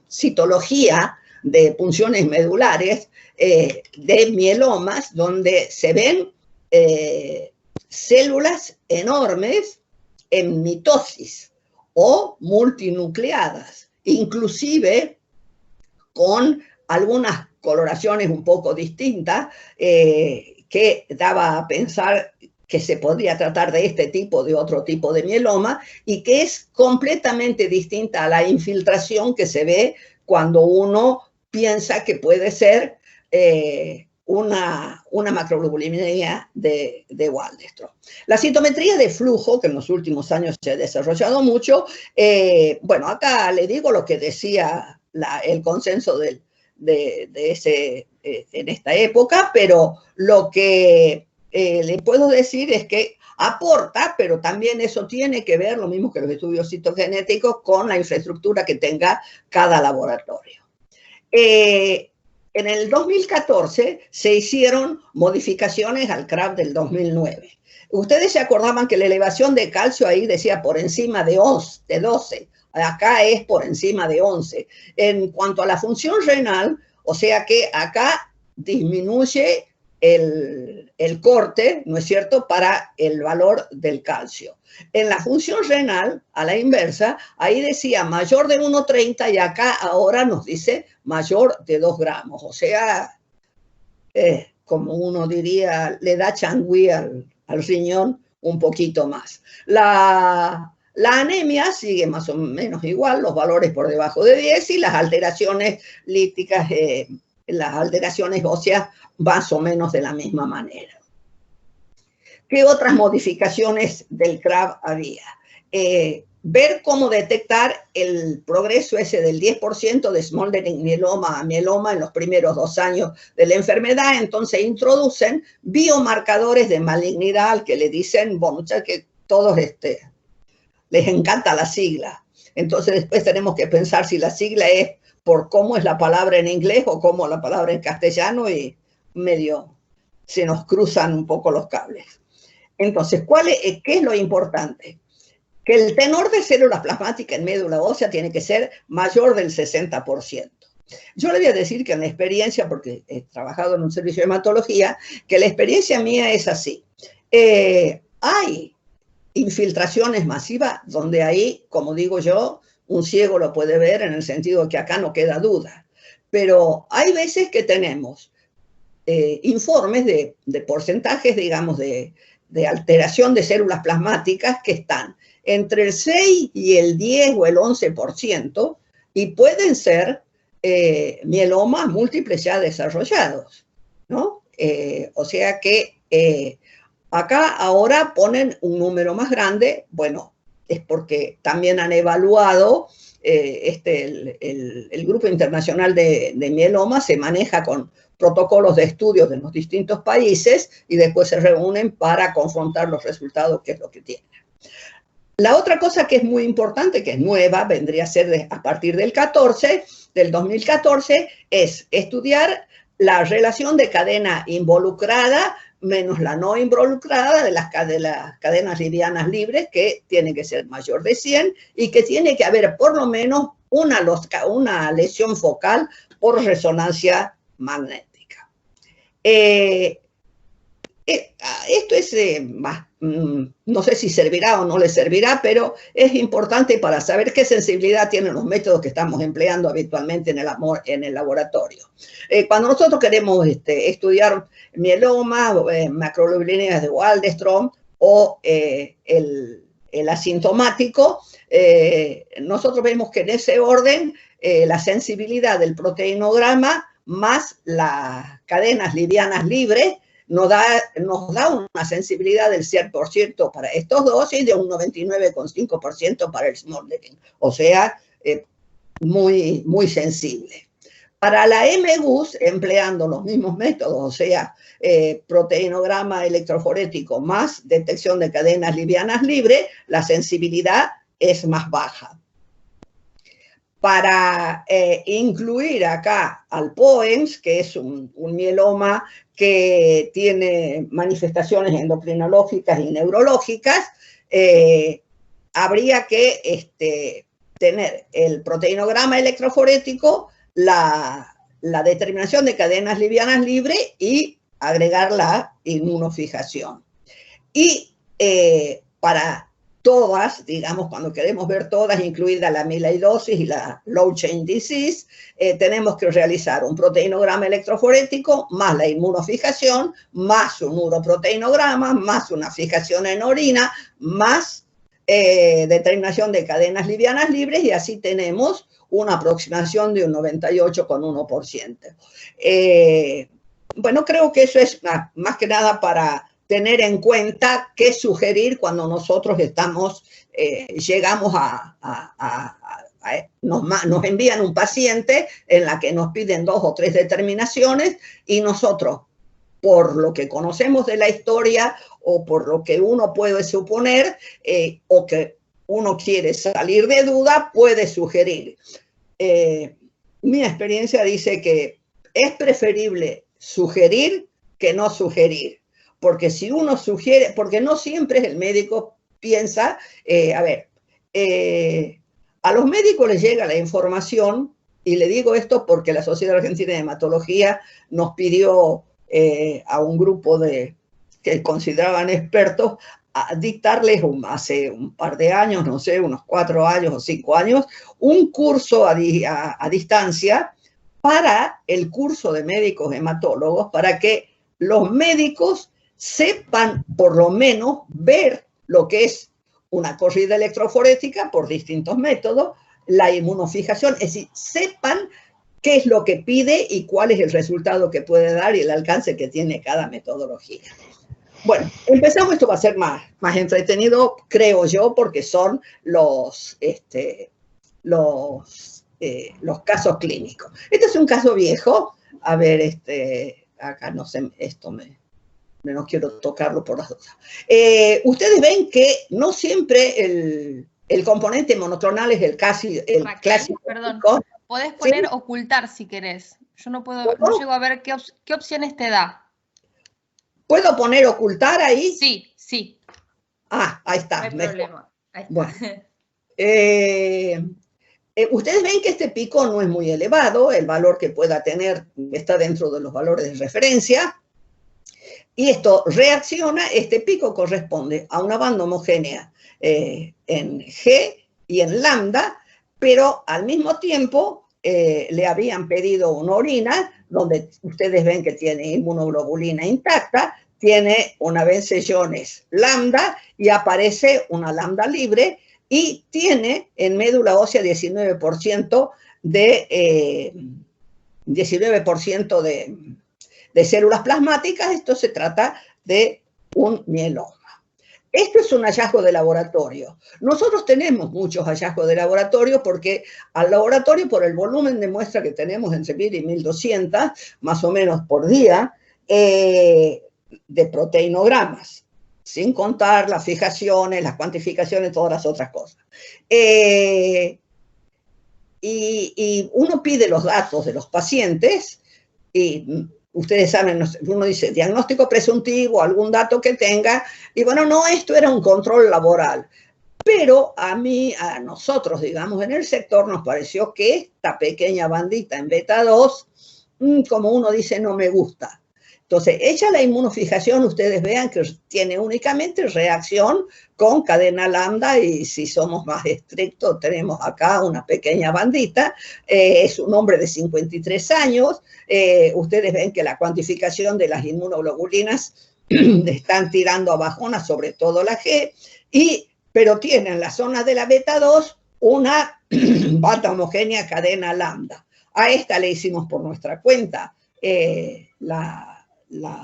citología de punciones medulares de mielomas, donde se ven células enormes en mitosis o multinucleadas, inclusive con algunas coloraciones un poco distintas que daba a pensar que se podría tratar de este tipo, de otro tipo de mieloma, y que es completamente distinta a la infiltración que se ve cuando uno piensa que puede ser una macroglobulinemia de Waldenström. La citometría de flujo, que en los últimos años se ha desarrollado mucho, bueno, acá le digo lo que decía el consenso en esta época, pero lo que le puedo decir es que aporta, pero también eso tiene que ver, lo mismo que los estudios citogenéticos, con la infraestructura que tenga cada laboratorio. En el 2014 se hicieron modificaciones al CRAB del 2009. Ustedes se acordaban que la elevación de calcio ahí decía por encima de 12, acá es por encima de 11. En cuanto a la función renal, o sea que acá disminuye el corte, ¿no es cierto?, para el valor del calcio. En la función renal, a la inversa, ahí decía mayor de 1,30 y acá ahora nos dice mayor de 2 gramos. O sea, como uno diría, le da changüí al riñón un poquito más. La anemia sigue más o menos igual, los valores por debajo de 10 y las alteraciones lípticas, las alteraciones óseas más o menos de la misma manera. ¿Qué otras modificaciones del CRAB había? Ver cómo detectar el progreso ese del 10% de smoldering mieloma a mieloma en los primeros 2 años de la enfermedad. Entonces introducen biomarcadores de malignidad que le dicen, bueno, ya que todos les encanta la sigla. Entonces después tenemos que pensar si la sigla es por cómo es la palabra en inglés o cómo la palabra en castellano y medio se nos cruzan un poco los cables. Entonces, ¿qué es lo importante? Que el tenor de células plasmáticas en médula ósea tiene que ser mayor del 60%. Yo le voy a decir que en la experiencia, porque he trabajado en un servicio de hematología, que la experiencia mía es así. Hay infiltraciones masivas donde ahí, como digo yo, un ciego lo puede ver en el sentido de que acá no queda duda. Pero hay veces que tenemos informes de porcentajes, digamos, de alteración de células plasmáticas que están entre el 6 y el 10 o el 11% y pueden ser mielomas múltiples ya desarrollados, ¿no? O sea que acá ahora ponen un número más grande, bueno, es porque también han evaluado, el Grupo Internacional de Mieloma se maneja con protocolos de estudios de los distintos países y después se reúnen para confrontar los resultados, que es lo que tienen. La otra cosa que es muy importante, que es nueva, vendría a ser a partir del 2014, es estudiar la relación de cadena involucrada menos la no involucrada de las cadenas livianas libres, que tiene que ser mayor de 100 y que tiene que haber por lo menos una lesión focal por resonancia magnética. Esto es no sé si servirá o no le servirá, pero es importante para saber qué sensibilidad tienen los métodos que estamos empleando habitualmente en el laboratorio. Cuando nosotros queremos estudiar mieloma, macroglobulinemia de Waldenström o el asintomático, nosotros vemos que en ese orden la sensibilidad del proteinograma más las cadenas livianas libres nos da una sensibilidad del 100% para estos dos y de un 99,5% para el smoldering. O sea, muy, muy sensible. Para la MGUS, empleando los mismos métodos, o sea, proteinograma electroforético más detección de cadenas livianas libres, la sensibilidad es más baja. Para incluir acá al POEMS, que es un mieloma que tiene manifestaciones endocrinológicas y neurológicas, habría que tener el proteinograma electroforético, la determinación de cadenas livianas libres y agregar la inmunofijación. Y para todas, digamos, cuando queremos ver todas, incluida la amiloidosis y la low chain disease, tenemos que realizar un proteinograma electroforético, más la inmunofijación, más un uroproteinograma, más una fijación en orina, más determinación de cadenas livianas libres, y así tenemos una aproximación de un 98,1%. Bueno, creo que eso es más que nada para tener en cuenta qué sugerir cuando nosotros llegamos nos envían un paciente en la que nos piden 2 o 3 determinaciones y nosotros por lo que conocemos de la historia o por lo que uno puede suponer o que uno quiere salir de duda, puede sugerir. Mi experiencia dice que es preferible sugerir que no sugerir, porque si uno sugiere, porque no siempre el médico piensa, a los médicos les llega la información, y le digo esto porque la Sociedad Argentina de Hematología nos pidió a un grupo que consideraban expertos a dictarles hace un par de años, no sé, unos 4 años o 5 años, un curso a distancia para el curso de médicos hematólogos, para que los médicos sepan por lo menos ver lo que es una corrida electroforética por distintos métodos, la inmunofijación, es decir, sepan qué es lo que pide y cuál es el resultado que puede dar y el alcance que tiene cada metodología. Bueno, empezamos, esto va a ser más entretenido, creo yo, porque son los casos clínicos. Este es un caso viejo, a ver, acá no sé, esto no quiero tocarlo por las dudas. Ustedes ven que no siempre el componente monoclonal es el clásico. Perdón, podés poner, ¿sí?, ocultar si querés. Yo no puedo, no llego a ver qué opciones te da. ¿Puedo poner ocultar ahí? Sí, sí. Ah, ahí está. No hay problema. Ahí está. Bueno. Ustedes ven que este pico no es muy elevado, el valor que pueda tener está dentro de los valores de referencia, y esto reacciona, este pico corresponde a una banda homogénea en G y en lambda, pero al mismo tiempo le habían pedido una orina, donde ustedes ven que tiene inmunoglobulina intacta, tiene una benzellones lambda y aparece una lambda libre, y tiene en médula ósea 19% de células plasmáticas. Esto se trata de un mieloma. Esto es un hallazgo de laboratorio. Nosotros tenemos muchos hallazgos de laboratorio porque al laboratorio, por el volumen de muestra que tenemos entre 1000 y 1200, más o menos por día, de proteinogramas, sin contar las fijaciones, las cuantificaciones, todas las otras cosas. Y uno pide los datos de los pacientes y ustedes saben, uno dice diagnóstico presuntivo, algún dato que tenga, y bueno, no, esto era un control laboral. Pero a nosotros, digamos, en el sector nos pareció que esta pequeña bandita en beta 2, como uno dice, no me gusta. Entonces, hecha la inmunofijación, ustedes vean que tiene únicamente reacción con cadena lambda, y si somos más estrictos, tenemos acá una pequeña bandita. Es un hombre de 53 años. Ustedes ven que la cuantificación de las inmunoglobulinas están tirando a bajonas, sobre todo la G, pero tiene en la zona de la beta 2 una banda homogénea cadena lambda. A esta le hicimos por nuestra cuenta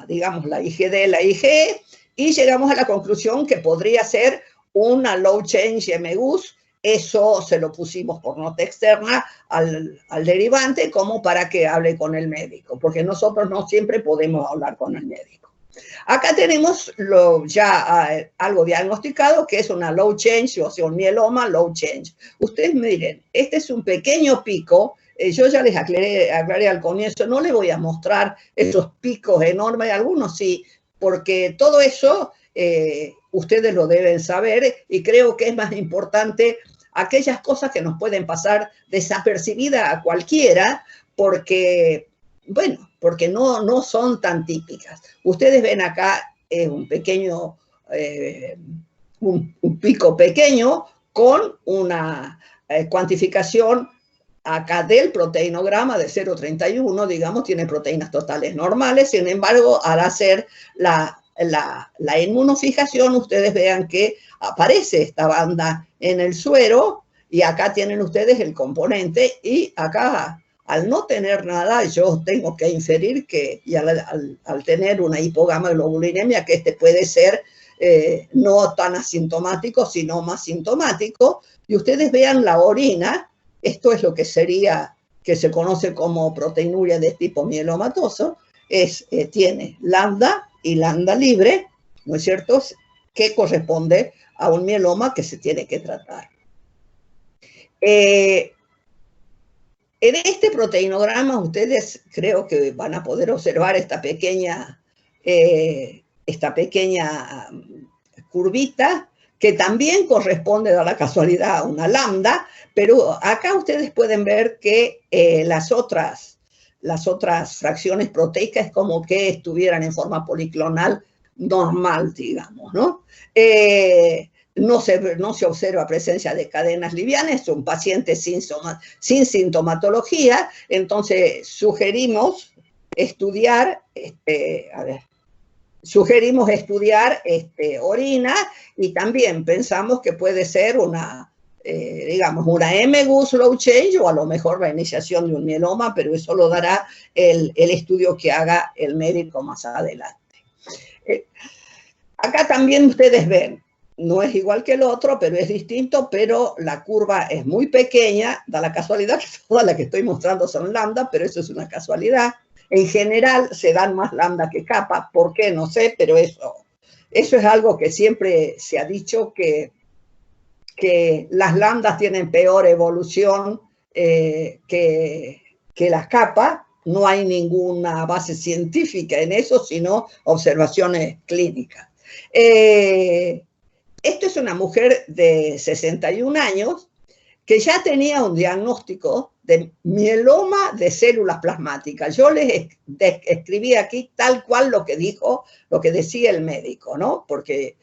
digamos, la IgD, la IgE, y llegamos a la conclusión que podría ser una low change MUS. Eso se lo pusimos por nota externa al derivante, como para que hable con el médico, porque nosotros no siempre podemos hablar con el médico. Acá tenemos ya algo diagnosticado, que es una low change, o sea, un mieloma low change. Ustedes miren, este es un pequeño pico. Yo ya les aclaré al comienzo, no les voy a mostrar esos picos enormes, algunos sí, porque todo eso ustedes lo deben saber, y creo que es más importante aquellas cosas que nos pueden pasar desapercibidas a cualquiera, porque, bueno, porque no son tan típicas. Ustedes ven acá un pequeño, un pico pequeño con una cuantificación acá del proteinograma de 0,31, digamos, tiene proteínas totales normales. Sin embargo, al hacer la inmunofijación, ustedes vean que aparece esta banda en el suero, y acá tienen ustedes el componente, y acá, al no tener nada, yo tengo que inferir que, y al tener una hipogamaglobulinemia, que puede ser no tan asintomático, sino más sintomático, y ustedes vean la orina. Esto es lo que sería, que se conoce como proteinuria de tipo mielomatoso. tiene lambda y lambda libre, ¿no es cierto?, que corresponde a un mieloma que se tiene que tratar. En este proteinograma ustedes creo que van a poder observar esta pequeña curvita que también corresponde a la casualidad a una lambda, pero acá ustedes pueden ver que las otras fracciones proteicas es como que estuvieran en forma policlonal normal, digamos, ¿no? No se observa presencia de cadenas livianas, son pacientes sin sintomatología, entonces sugerimos estudiar, orina, y también pensamos que puede ser digamos, una M-GU slow change o a lo mejor la iniciación de un mieloma, pero eso lo dará el estudio que haga el médico más adelante. Acá también ustedes ven, no es igual que el otro, pero es distinto, pero la curva es muy pequeña, da la casualidad que todas las que estoy mostrando son lambda, pero eso es una casualidad. En general se dan más lambda que kappa, ¿por qué? No sé, pero eso es algo que siempre se ha dicho, que las lambdas tienen peor evolución que las kappa. No hay ninguna base científica en eso, sino observaciones clínicas. Esto es una mujer de 61 años que ya tenía un diagnóstico de mieloma de células plasmáticas. Yo les escribí aquí tal cual lo que decía el médico, ¿no? Porque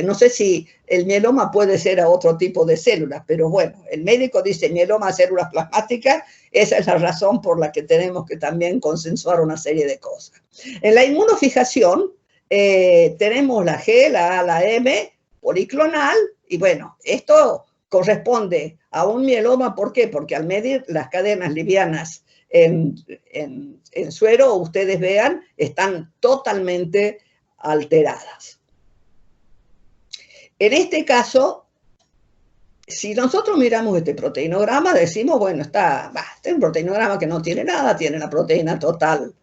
no sé si el mieloma puede ser a otro tipo de células, pero bueno, el médico dice mieloma de células plasmáticas, esa es la razón por la que tenemos que también consensuar una serie de cosas. En la inmunofijación tenemos la G, la A, la M, policlonal, y bueno, esto corresponde a un mieloma. ¿Por qué? Porque al medir las cadenas livianas en suero, ustedes vean, están totalmente alteradas. En este caso, si nosotros miramos este proteinograma, decimos, bueno, está un proteinograma que no tiene nada, tiene la proteína total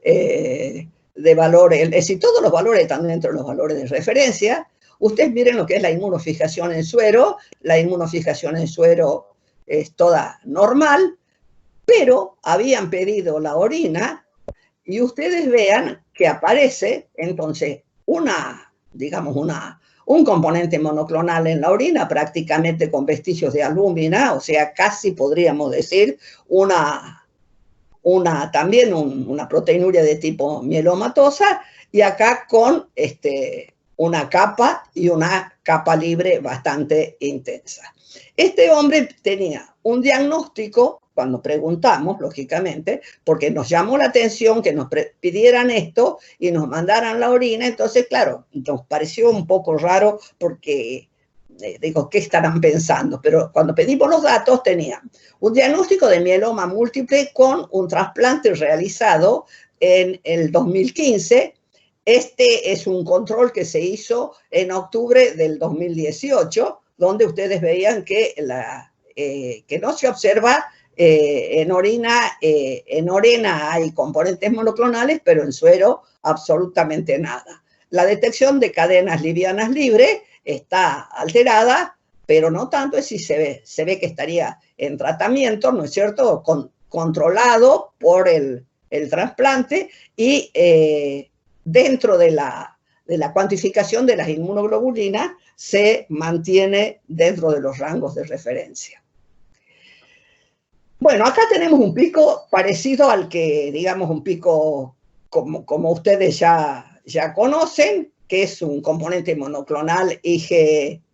de valores, es decir, todos los valores están dentro de los valores de referencia. Ustedes miren lo que es la inmunofijación en suero. La inmunofijación en suero es toda normal, pero habían pedido la orina y ustedes vean que aparece entonces un componente monoclonal en la orina, prácticamente con vestigios de albúmina, o sea, casi podríamos decir también una proteinuria de tipo mielomatosa, y acá con una capa y una capa libre bastante intensa. Este hombre tenía un diagnóstico, cuando preguntamos, lógicamente, porque nos llamó la atención que nos pidieran esto y nos mandaran la orina. Entonces, claro, nos pareció un poco raro porque, digo, ¿qué estarán pensando? Pero cuando pedimos los datos tenían un diagnóstico de mieloma múltiple con un trasplante realizado en el 2015. Este es un control que se hizo en octubre del 2018, donde ustedes veían que no se observa en orina hay componentes monoclonales, pero en suero absolutamente nada. La detección de cadenas livianas libres está alterada, pero no tanto, es si se ve que estaría en tratamiento, ¿no es cierto?, controlado por el trasplante, y dentro de la cuantificación de las inmunoglobulinas se mantiene dentro de los rangos de referencia. Bueno, acá tenemos un pico parecido al que, digamos, un pico como ustedes ya conocen, que es un componente monoclonal IgG-kappa.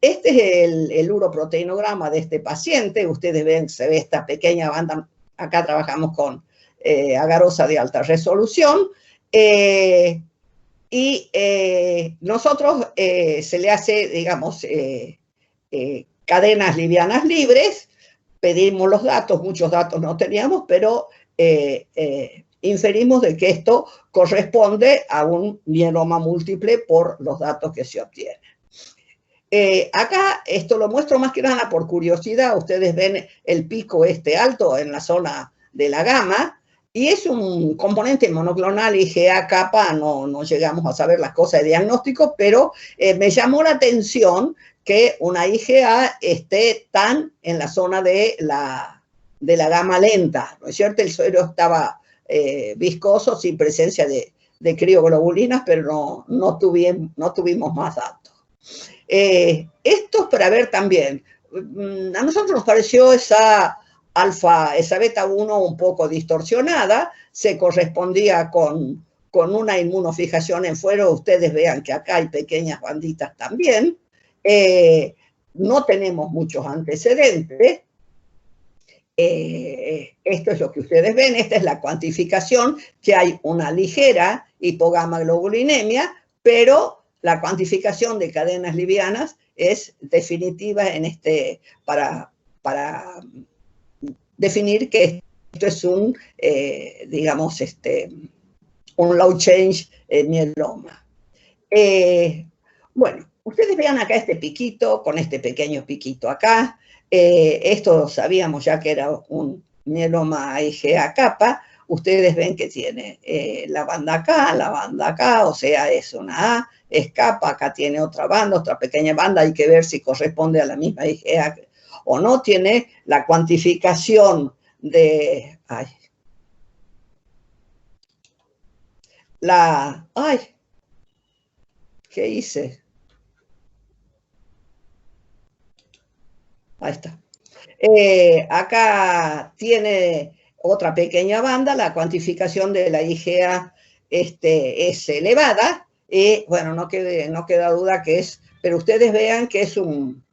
Este es el uroproteinograma de este paciente. Ustedes ven, se ve esta pequeña banda. Acá trabajamos con agarosa de alta resolución. Nosotros se le hace, digamos, cadenas livianas libres. Pedimos los datos, muchos datos no teníamos, pero inferimos de que esto corresponde a un mieloma múltiple por los datos que se obtienen. Acá esto lo muestro más que nada por curiosidad. Ustedes ven el pico alto en la zona de la gama, y es un componente monoclonal IgA kappa, no llegamos a saber las cosas de diagnóstico, pero me llamó la atención que una IgA esté tan en la zona de la gama lenta, ¿no es cierto? El suero estaba viscoso, sin presencia de crioglobulinas, pero no tuvimos más datos. Esto es para ver también, a nosotros nos pareció esa beta 1 un poco distorsionada, se correspondía con una inmunofijación en fuero. Ustedes vean que acá hay pequeñas banditas también. No tenemos muchos antecedentes. Esto es lo que ustedes ven, esta es la cuantificación, que hay una ligera hipogamaglobulinemia, pero la cuantificación de cadenas livianas es definitiva en para definir que esto es un, digamos, un low change mieloma. Bueno, ustedes vean acá este piquito, con este pequeño piquito acá. Esto sabíamos ya que era un mieloma IgA kappa. Ustedes ven que tiene la banda acá, o sea, es una A, es kappa, acá tiene otra banda, otra pequeña banda, hay que ver si corresponde a la misma IgA o no. Tiene la cuantificación de... ¿qué hice? Ahí está. Acá tiene otra pequeña banda, la cuantificación de la IgA es elevada, y bueno, no queda duda que es, pero ustedes vean que es un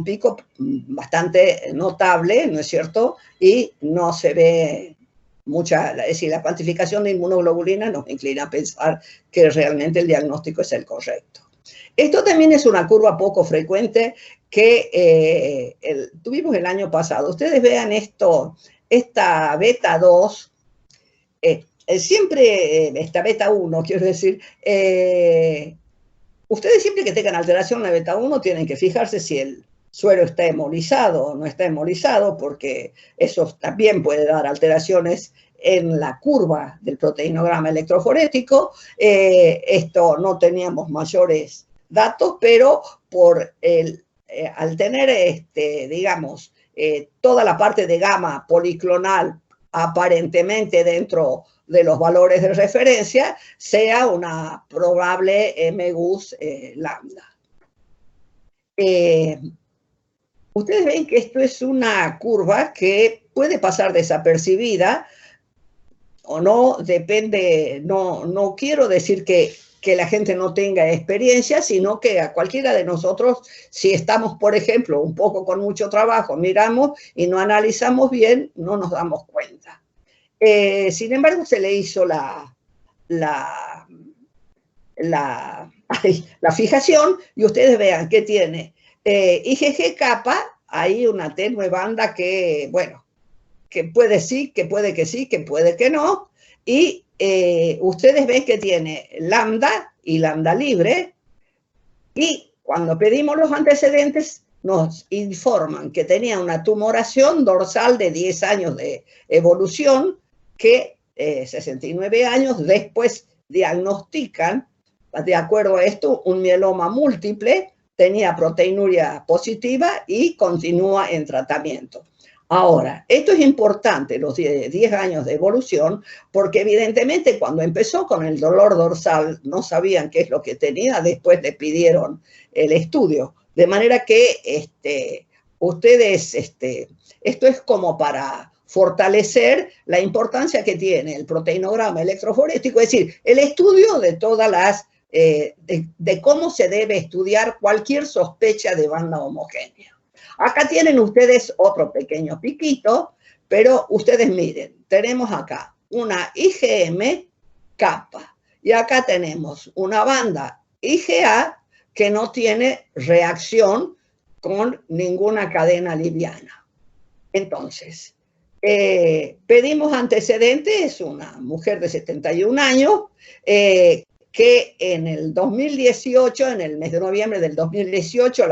pico bastante notable, ¿no es cierto? Y no se ve mucha, es decir, la cuantificación de inmunoglobulina nos inclina a pensar que realmente el diagnóstico es el correcto. Esto también es una curva poco frecuente que tuvimos el año pasado. Ustedes vean esto, esta beta 2, siempre esta beta 1, quiero decir, ustedes siempre que tengan alteración en la beta 1 tienen que fijarse si el suero está hemolizado o no está hemolizado, porque eso también puede dar alteraciones en la curva del proteinograma electroforético. Esto no teníamos mayores datos, pero al tener, digamos, toda la parte de gamma policlonal aparentemente dentro de los valores de referencia, sea una probable MGUS lambda. Ustedes ven que esto es una curva que puede pasar desapercibida o no, depende, no quiero decir que la gente no tenga experiencia, sino que a cualquiera de nosotros, si estamos, por ejemplo, un poco con mucho trabajo, miramos y no analizamos bien, no nos damos cuenta. Sin embargo, se le hizo la fijación, y ustedes vean que tiene IgG kappa, hay una tenue banda que, bueno, que puede sí, que puede que sí, que puede que no, y ustedes ven que tiene lambda y lambda libre, y cuando pedimos los antecedentes nos informan que tenía una tumoración dorsal de 10 años de evolución, que 69 años después diagnostican, de acuerdo a esto, un mieloma múltiple, tenía proteinuria positiva y continúa en tratamiento. Ahora, esto es importante, los 10 años de evolución, porque evidentemente cuando empezó con el dolor dorsal no sabían qué es lo que tenía, después le pidieron el estudio. De manera que ustedes, esto es como para fortalecer la importancia que tiene el proteinograma electroforético, es decir, el estudio de todas las, de cómo se debe estudiar cualquier sospecha de banda homogénea. Acá tienen ustedes otro pequeño piquito, pero ustedes miren, tenemos acá una IgM kappa y acá tenemos una banda IgA que no tiene reacción con ninguna cadena liviana. Entonces, pedimos antecedentes, es una mujer de 71 años, que en el 2018, en el mes de noviembre del 2018,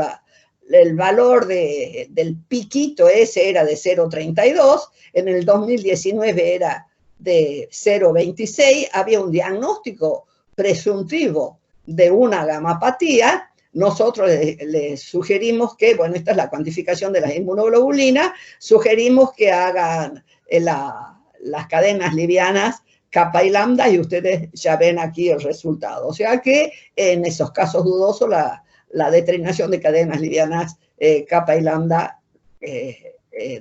el valor del piquito ese era de 0,32, en el 2019 era de 0,26, había un diagnóstico presuntivo de una gamapatía. Nosotros les sugerimos que, bueno, esta es la cuantificación de las inmunoglobulinas, sugerimos que hagan las cadenas livianas kappa y lambda y ustedes ya ven aquí el resultado. O sea que en esos casos dudosos la determinación de cadenas livianas kappa y lambda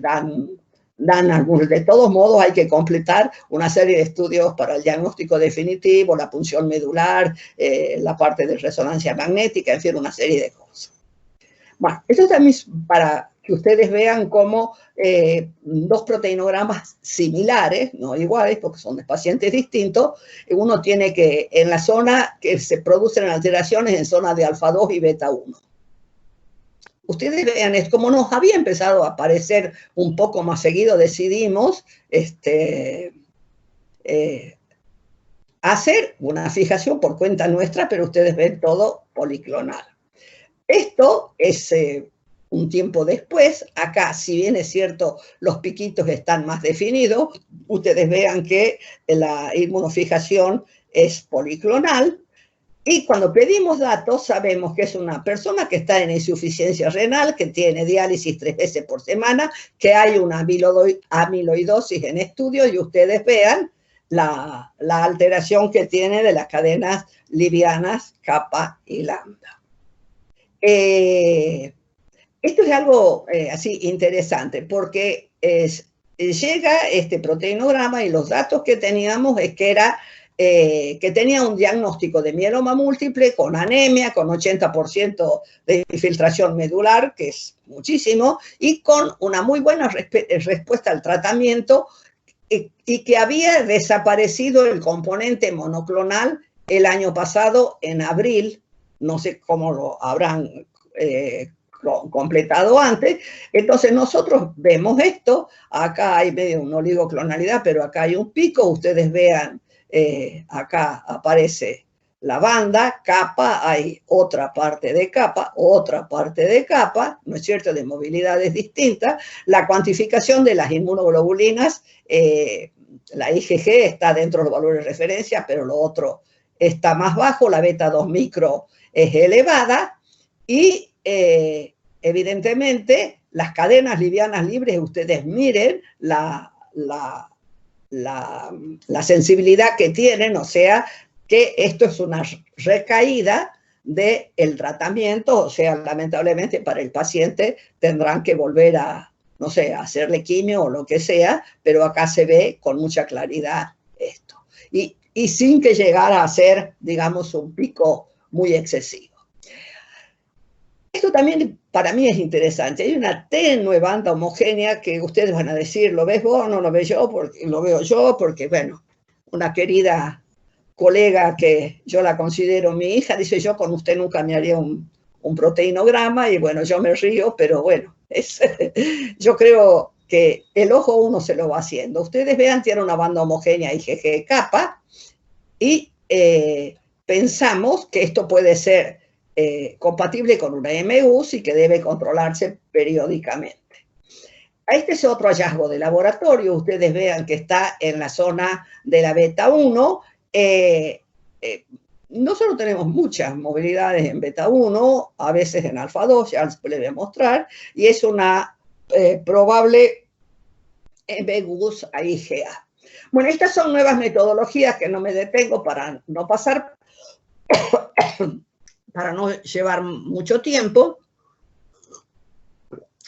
dan algunos. De todos modos hay que completar una serie de estudios para el diagnóstico definitivo, la punción medular, la parte de resonancia magnética, en fin, una serie de cosas. Bueno, esto también es para que ustedes vean cómo dos proteinogramas similares, no iguales porque son de pacientes distintos, uno tiene que, en la zona que se producen alteraciones en zona de alfa 2 y beta 1. Ustedes vean, es como nos había empezado a aparecer un poco más seguido, decidimos hacer una fijación por cuenta nuestra, pero ustedes ven todo policlonal. Esto es un tiempo después. Acá, si bien es cierto, los piquitos están más definidos, ustedes vean que la inmunofijación es policlonal. Y cuando pedimos datos, sabemos que es una persona que está en insuficiencia renal, que tiene diálisis 3 veces por semana, que hay una amiloidosis en estudio, y ustedes vean la alteración que tiene de las cadenas livianas kappa y lambda. Esto es algo así interesante, porque llega este proteinograma y los datos que teníamos es que era que tenía un diagnóstico de mieloma múltiple con anemia, con 80% de infiltración medular, que es muchísimo, y con una muy buena respuesta al tratamiento, y que había desaparecido el componente monoclonal el año pasado, en abril. No sé cómo lo habrán completado antes. Entonces nosotros vemos esto, acá hay medio una oligoclonalidad, pero acá hay un pico, ustedes vean, acá aparece la banda, kappa, hay otra parte de kappa, ¿no es cierto?, de movilidades distintas. La cuantificación de las inmunoglobulinas, la IgG está dentro de los valores de referencia, pero lo otro está más bajo, la beta 2 micro es elevada, y evidentemente las cadenas livianas libres, ustedes miren la sensibilidad que tienen, o sea, que esto es una recaída del tratamiento, o sea, lamentablemente para el paciente tendrán que volver a, no sé, a hacerle quimio o lo que sea, pero acá se ve con mucha claridad esto. Y sin que llegara a ser, digamos, un pico muy excesivo. Esto también para mí es interesante. Hay una tenue banda homogénea que ustedes van a decir, ¿lo ves vos? No lo veo yo, porque lo veo yo, porque, bueno, una querida colega que yo la considero mi hija, dice, yo con usted nunca me haría un proteinograma, y bueno, yo me río, pero bueno, yo creo que el ojo uno se lo va haciendo. Ustedes vean, tiene una banda homogénea IgG kappa, y pensamos que esto puede ser compatible con una MUS y que debe controlarse periódicamente. Este es otro hallazgo de laboratorio. Ustedes vean que está en la zona de la beta 1. Nosotros tenemos muchas movilidades en beta 1, a veces en alfa 2, ya les voy a mostrar, y es una probable MUS a IgA. Bueno, estas son nuevas metodologías que no me detengo para no pasar, para no llevar mucho tiempo,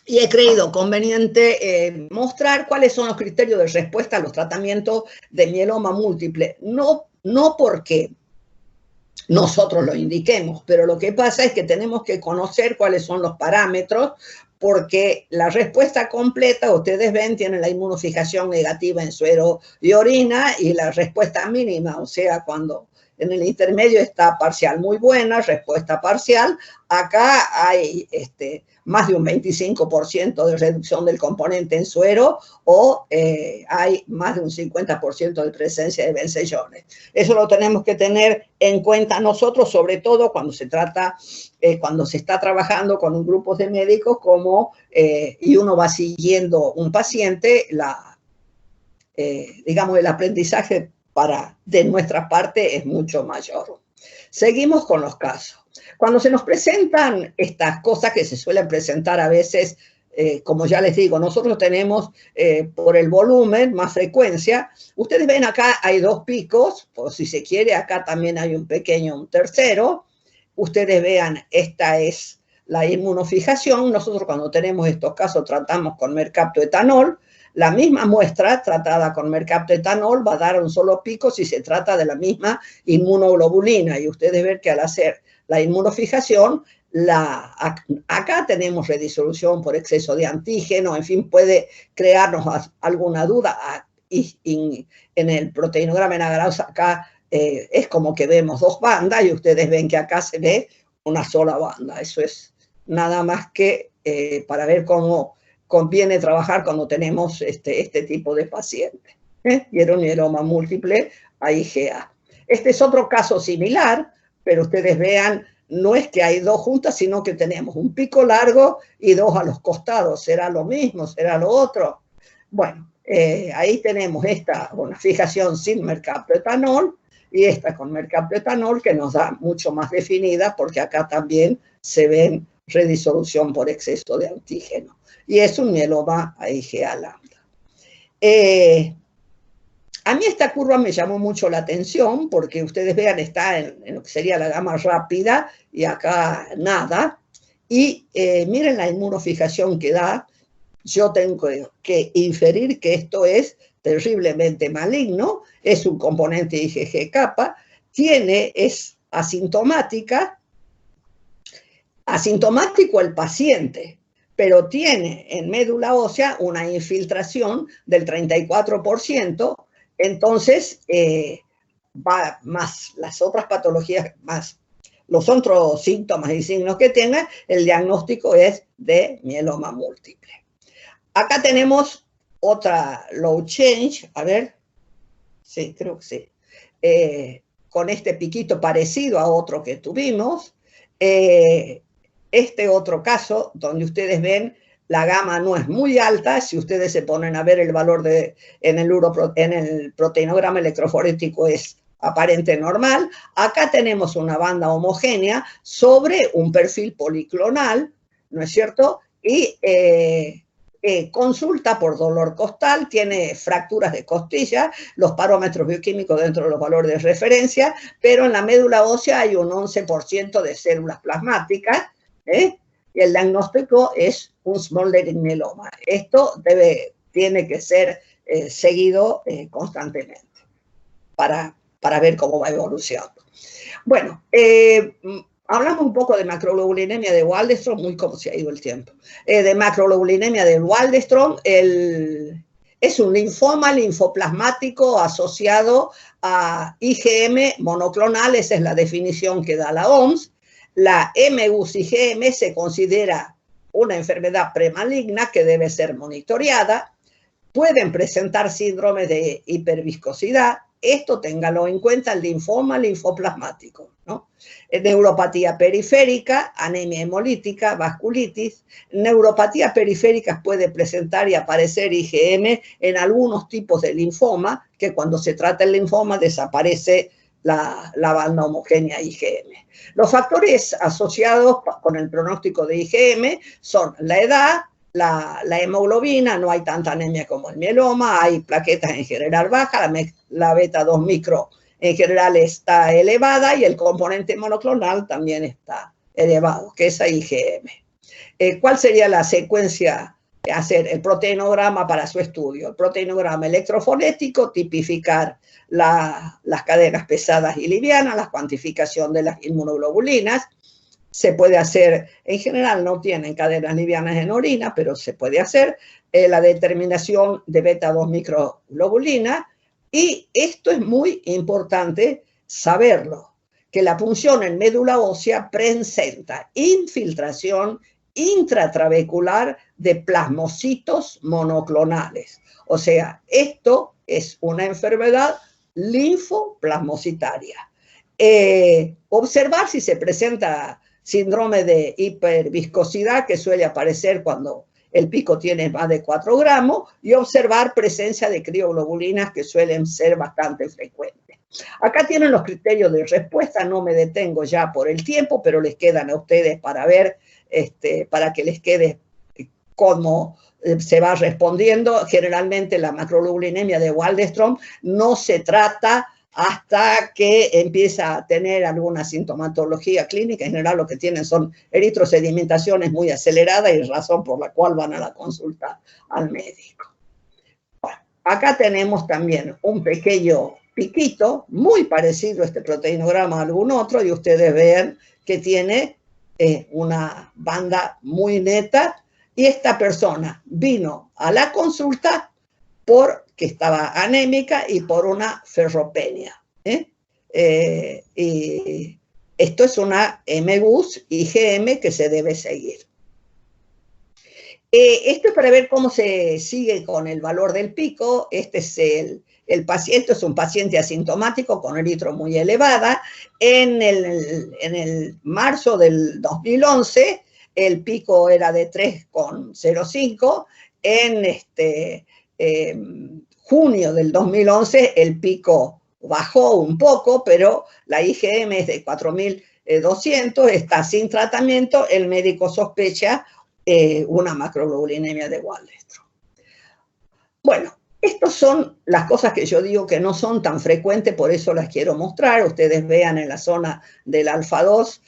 y he creído conveniente mostrar cuáles son los criterios de respuesta a los tratamientos de mieloma múltiple. No porque nosotros lo indiquemos, pero lo que pasa es que tenemos que conocer cuáles son los parámetros, porque la respuesta completa, ustedes ven, tiene la inmunofijación negativa en suero y orina, y la respuesta mínima, o sea, cuando en el intermedio está parcial muy buena, respuesta parcial. Acá hay más de un 25% de reducción del componente en suero o hay más de un 50% de presencia de benzoyones. Eso lo tenemos que tener en cuenta nosotros, sobre todo cuando se trata, cuando se está trabajando con un grupo de médicos y uno va siguiendo un paciente, digamos, el aprendizaje de nuestra parte es mucho mayor. Seguimos con los casos. Cuando se nos presentan estas cosas que se suelen presentar a veces, como ya les digo, nosotros tenemos por el volumen más frecuencia. Ustedes ven acá hay 2 picos, por si se quiere, acá también hay un tercero. Ustedes vean, esta es la inmunofijación. Nosotros cuando tenemos estos casos tratamos con mercaptoetanol. La misma muestra tratada con mercaptoetanol va a dar un solo pico si se trata de la misma inmunoglobulina. Y ustedes ven que al hacer la inmunofijación, acá tenemos redisolución por exceso de antígeno, en fin, puede crearnos alguna duda. En el proteinograma en agarrados acá es como que vemos 2 bandas y ustedes ven que acá se ve una sola banda. Eso es nada más que para ver cómo conviene trabajar cuando tenemos este tipo de pacientes. Mieloma múltiple a IgA. Este es otro caso similar, pero ustedes vean, no es que hay 2 juntas, sino que tenemos un pico largo y 2 a los costados. ¿Será lo mismo? ¿Será lo otro? Bueno, ahí tenemos una fijación sin mercaptoetanol y esta con mercaptoetanol que nos da mucho más definida porque acá también se ven redisolución por exceso de antígeno. Y es un mieloma a IgA lambda. A mí esta curva me llamó mucho la atención porque ustedes vean, está en lo que sería la gama rápida y acá nada. Y miren la inmunofijación que da. Yo tengo que inferir que esto es terriblemente maligno. Es un componente IgG kappa. Es asintomática. Asintomático el paciente, pero tiene en médula ósea una infiltración del 34%, entonces va más las otras patologías, más los otros síntomas y signos que tenga, el diagnóstico es de mieloma múltiple. Acá tenemos otra low change, a ver, sí, creo que sí, con este piquito parecido a otro que tuvimos. Este otro caso, donde ustedes ven la gama no es muy alta, si ustedes se ponen a ver el valor en el proteinograma electroforético es aparente normal. Acá tenemos una banda homogénea sobre un perfil policlonal, ¿no es cierto? Y consulta por dolor costal, tiene fracturas de costilla, los parámetros bioquímicos dentro de los valores de referencia, pero en la médula ósea hay un 11% de células plasmáticas, y el diagnóstico es un smoldering mieloma. Esto tiene que ser seguido constantemente para ver cómo va evolucionando. Bueno, hablamos un poco de macroglobulinemia de Waldenström, muy como se ha ido el tiempo. De macroglobulinemia de Waldenström, es un linfoma linfoplasmático asociado a IgM monoclonal, esa es la definición que da la OMS. La MUC-IgM se considera una enfermedad premaligna que debe ser monitoreada. Pueden presentar síndromes de hiperviscosidad. Esto téngalo en cuenta, el linfoma linfoplasmático, ¿no? Neuropatía periférica, anemia hemolítica, vasculitis. Neuropatía periférica puede presentar y aparecer IgM en algunos tipos de linfoma, que cuando se trata el linfoma desaparece la banda homogénea IgM. Los factores asociados con el pronóstico de IgM son la edad, la hemoglobina, no hay tanta anemia como el mieloma, hay plaquetas en general bajas, la beta 2 micro en general está elevada y el componente monoclonal también está elevado, que es IgM. ¿Cuál sería la secuencia de hacer el proteinograma para su estudio? El proteinograma electroforético, tipificar las cadenas pesadas y livianas, la cuantificación de las inmunoglobulinas. Se puede hacer, en general no tienen cadenas livianas en orina, pero se puede hacer la determinación de beta 2 microglobulina. Y esto es muy importante, saberlo, que la punción en médula ósea presenta infiltración intratrabecular de plasmocitos monoclonales. O sea, esto es una enfermedad linfoplasmocitaria. Observar si se presenta síndrome de hiperviscosidad, que suele aparecer cuando el pico tiene más de 4 gramos, y observar presencia de crioglobulinas, que suelen ser bastante frecuentes. Acá tienen los criterios de respuesta, no me detengo ya por el tiempo, pero les quedan a ustedes para ver, para que les quede cómo se va respondiendo. Generalmente la macroglobulinemia de Waldenström no se trata hasta que empieza a tener alguna sintomatología clínica. En general lo que tienen son eritrosedimentaciones muy aceleradas y razón por la cual van a la consulta al médico. Bueno, acá tenemos también un pequeño piquito, muy parecido a este proteinograma a algún otro, y ustedes ven que tiene una banda muy neta, y esta persona vino a la consulta porque estaba anémica y por una ferropenia. Y esto es una MGUS IgM que se debe seguir. Esto es para ver cómo se sigue con el valor del pico. Este es el paciente, es un paciente asintomático con eritro muy elevada. En el marzo del 2011, el pico era de 3,05. En junio del 2011 el pico bajó un poco, pero la IgM es de 4.200, está sin tratamiento, el médico sospecha una macroglobulinemia de Waldenström. Bueno, estas son las cosas que yo digo que no son tan frecuentes, por eso las quiero mostrar. Ustedes vean en la zona del alfa 2,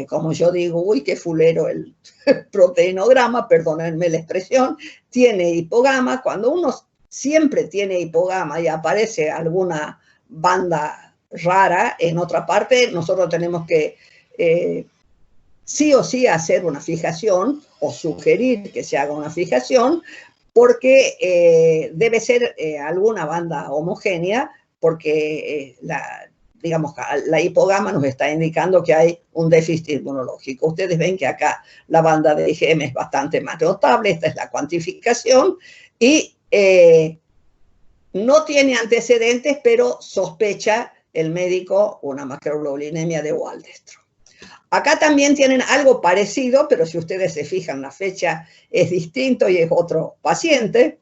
como yo digo, uy, qué fulero el proteinograma, perdónenme la expresión, tiene hipogama. Cuando uno siempre tiene hipogama y aparece alguna banda rara en otra parte, nosotros tenemos que sí o sí hacer una fijación o sugerir que se haga una fijación, porque debe ser alguna banda homogénea, porque digamos, la hipogama nos está indicando que hay un déficit inmunológico. Ustedes ven que acá la banda de IgM es bastante más notable, esta es la cuantificación, y no tiene antecedentes, pero sospecha el médico una macroglobulinemia de Waldenström. Acá también tienen algo parecido, pero si ustedes se fijan, la fecha es distinto y es otro paciente,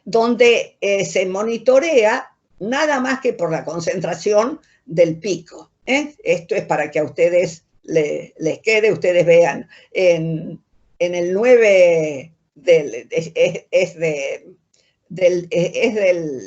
donde se monitorea nada más que por la concentración del pico. Esto es para que a ustedes les quede, ustedes vean, en el 9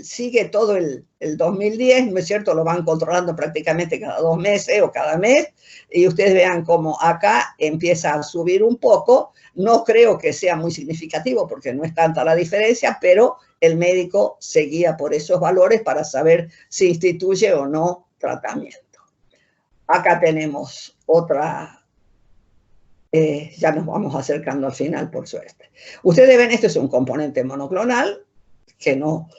sigue todo el 2010, ¿no es cierto? Lo van controlando prácticamente cada 2 meses o cada mes, y ustedes vean cómo acá empieza a subir un poco. No creo que sea muy significativo porque no es tanta la diferencia, pero el médico se guía por esos valores para saber si instituye o no tratamiento. Acá tenemos otra, ya nos vamos acercando al final, por suerte. Ustedes ven, este es un componente monoclonal, que no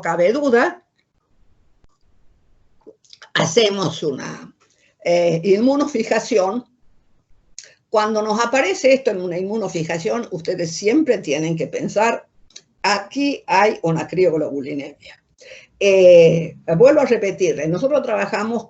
cabe duda. Hacemos una inmunofijación. Cuando nos aparece esto en una inmunofijación, ustedes siempre tienen que pensar, aquí hay una crioglobulinemia. Vuelvo a repetirles, nosotros trabajamos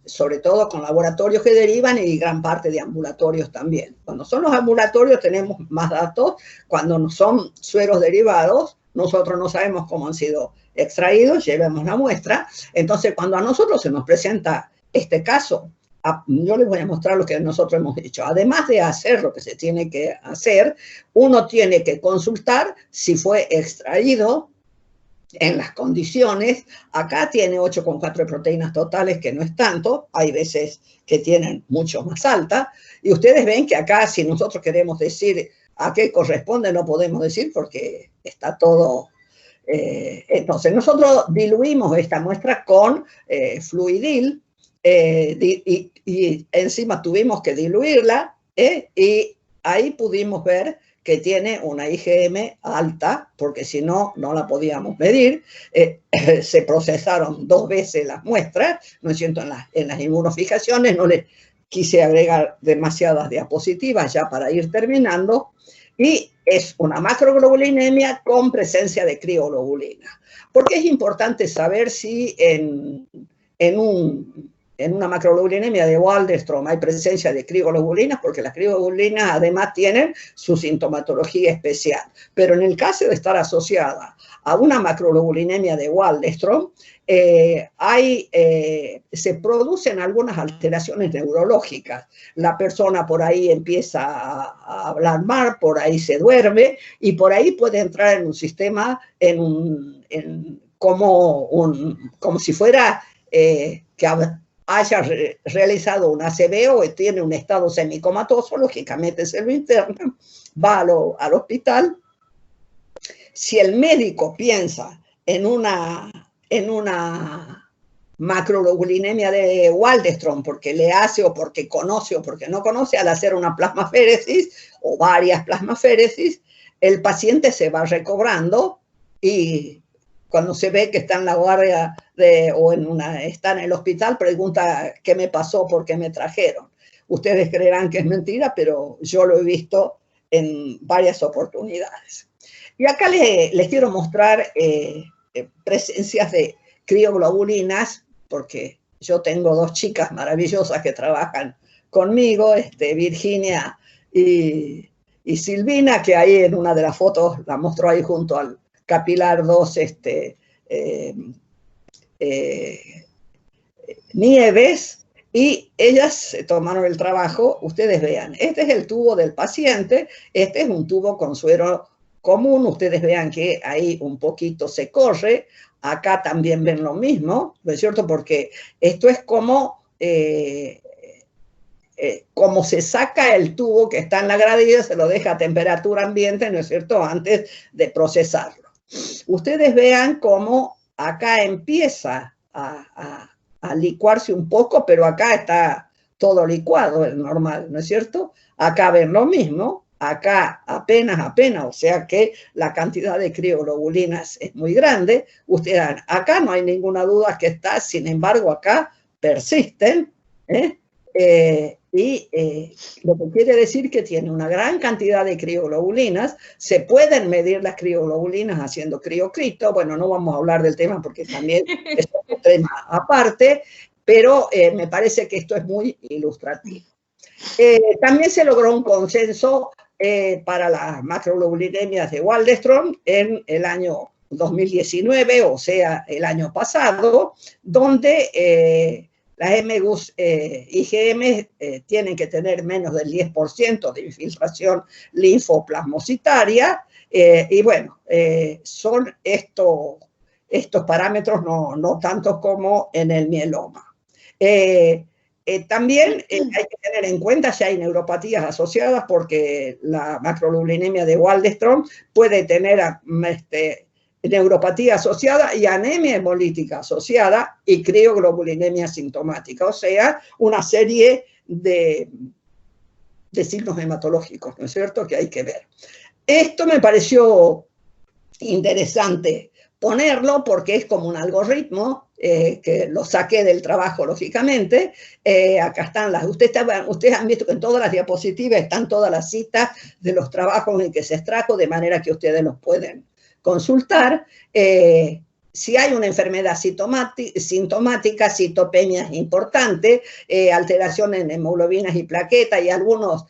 sobre todo con laboratorios que derivan y gran parte de ambulatorios también. Cuando son los ambulatorios tenemos más datos. Cuando no son sueros derivados, nosotros no sabemos cómo han sido extraídos, llevamos la muestra. Entonces, cuando a nosotros se nos presenta este caso, yo les voy a mostrar lo que nosotros hemos hecho. Además de hacer lo que se tiene que hacer, uno tiene que consultar si fue extraído en las condiciones. Acá tiene 8,4 de proteínas totales, que no es tanto, hay veces que tienen mucho más alta, y ustedes ven que acá, si nosotros queremos decir a qué corresponde, no podemos decir porque está todo. Entonces, nosotros diluimos esta muestra con fluidil, y encima tuvimos que diluirla, y ahí pudimos ver que tiene una IgM alta, porque si no, no la podíamos medir. Se procesaron 2 veces las muestras, ¿no es cierto?, en las inmunofijaciones. No les quise agregar demasiadas diapositivas ya para ir terminando. Y es una macroglobulinemia con presencia de crioglobulina. Porque es importante saber si en una macroglobulinemia de Waldenström hay presencia de crioglobulinas, porque las crioglobulinas además tienen su sintomatología especial. Pero en el caso de estar asociada a una macroglobulinemia de Waldenström, se producen algunas alteraciones neurológicas. La persona por ahí empieza a hablar mal, por ahí se duerme, y por ahí puede entrar en un sistema, como si fuera que haya realizado un ACV o tiene un estado semicomatoso. Lógicamente se lo interna, va al hospital. Si el médico piensa en una macroglobulinemia de Waldenström, porque le hace o porque conoce o porque no conoce, al hacer una plasmaféresis o varias plasmaféresis, el paciente se va recobrando, y cuando se ve que está en la guardia está en el hospital, pregunta qué me pasó, por qué me trajeron. Ustedes creerán que es mentira, pero yo lo he visto en varias oportunidades. Y acá les quiero mostrar presencias de crioglobulinas, porque yo tengo 2 chicas maravillosas que trabajan conmigo, Virginia y Silvina, que ahí en una de las fotos la mostró ahí junto al capilar 2 Nieves, y ellas se tomaron el trabajo. Ustedes vean, este es el tubo del paciente, este es un tubo con suero común. Ustedes vean que ahí un poquito se corre, acá también ven lo mismo, ¿no es cierto? Porque esto es como se saca el tubo que está en la gradilla, se lo deja a temperatura ambiente, ¿no es cierto?, antes de procesarlo. Ustedes vean cómo acá empieza a licuarse un poco, pero acá está todo licuado, es normal, ¿no es cierto? Acá ven lo mismo, acá apenas, o sea que la cantidad de crioglobulinas es muy grande. Ustedes ven, acá no hay ninguna duda que está, sin embargo acá persisten, lo que quiere decir que tiene una gran cantidad de crioglobulinas. Se pueden medir las crioglobulinas haciendo criocrito. Bueno, no vamos a hablar del tema porque también es un tema aparte, pero me parece que esto es muy ilustrativo. También se logró un consenso para las macroglobulинemias de Waldenström en el año 2019, o sea, el año pasado, donde las IgM tienen que tener menos del 10% de infiltración linfoplasmocitaria, y bueno, son estos parámetros no tantos como en el mieloma. También hay que tener en cuenta si hay neuropatías asociadas, porque la macroglobulinemia de Waldenström puede tener neuropatía asociada y anemia hemolítica asociada y crioglobulinemia sintomática, o sea, una serie de signos hematológicos, ¿no es cierto?, que hay que ver. Esto me pareció interesante ponerlo porque es como un algoritmo que lo saqué del trabajo, lógicamente. Acá están ustedes han visto que en todas las diapositivas están todas las citas de los trabajos en que se extrajo, de manera que ustedes los pueden consultar. Si hay una enfermedad sintomática, citopenia es importante, alteración en hemoglobinas y plaquetas y algunos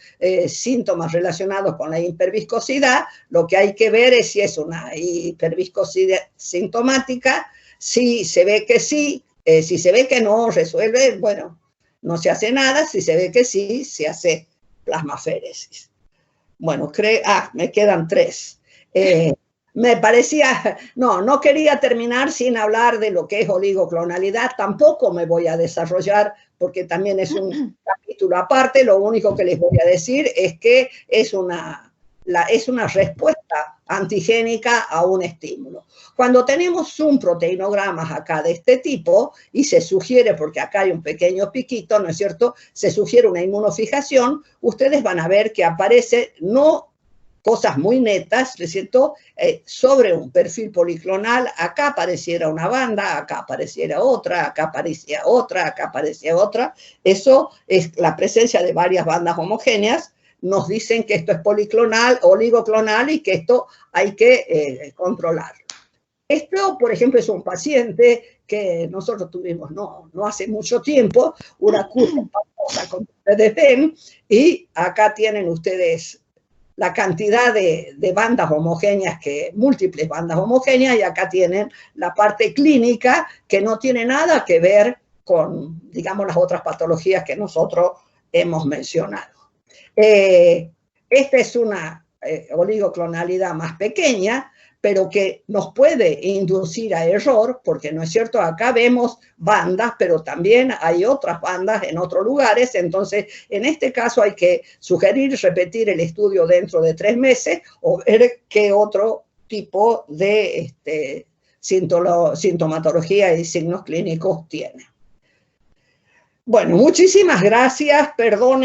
síntomas relacionados con la hiperviscosidad. Lo que hay que ver es si es una hiperviscosidad sintomática. Si se ve que sí, si se ve que no resuelve, bueno, no se hace nada. Si se ve que sí, se hace plasmaféresis. Bueno, me quedan 3. Me parecía, no quería terminar sin hablar de lo que es oligoclonalidad. Tampoco me voy a desarrollar porque también es un capítulo aparte. Lo único que les voy a decir es que es una es una respuesta antigénica a un estímulo. Cuando tenemos un proteinogramas acá de este tipo, y se sugiere, porque acá hay un pequeño piquito, ¿no es cierto?, se sugiere una inmunofijación, ustedes van a ver que aparece no cosas muy netas, ¿no es cierto?, sobre un perfil policlonal, acá apareciera una banda, acá apareciera otra, acá aparecía otra, acá aparecía otra. Eso es la presencia de varias bandas homogéneas. Nos dicen que esto es policlonal, oligoclonal, y que esto hay que controlarlo. Esto, por ejemplo, es un paciente que nosotros tuvimos no hace mucho tiempo, una curva famosa, como ustedes ven, y acá tienen ustedes la cantidad de bandas homogéneas, múltiples bandas homogéneas, y acá tienen la parte clínica que no tiene nada que ver con, digamos, las otras patologías que nosotros hemos mencionado. Esta es una oligoclonalidad más pequeña, pero que nos puede inducir a error, porque no es cierto, acá vemos bandas, pero también hay otras bandas en otros lugares. Entonces, en este caso hay que sugerir repetir el estudio dentro de 3 meses o ver qué otro tipo de sintomatología y signos clínicos tiene. Bueno, muchísimas gracias, perdone.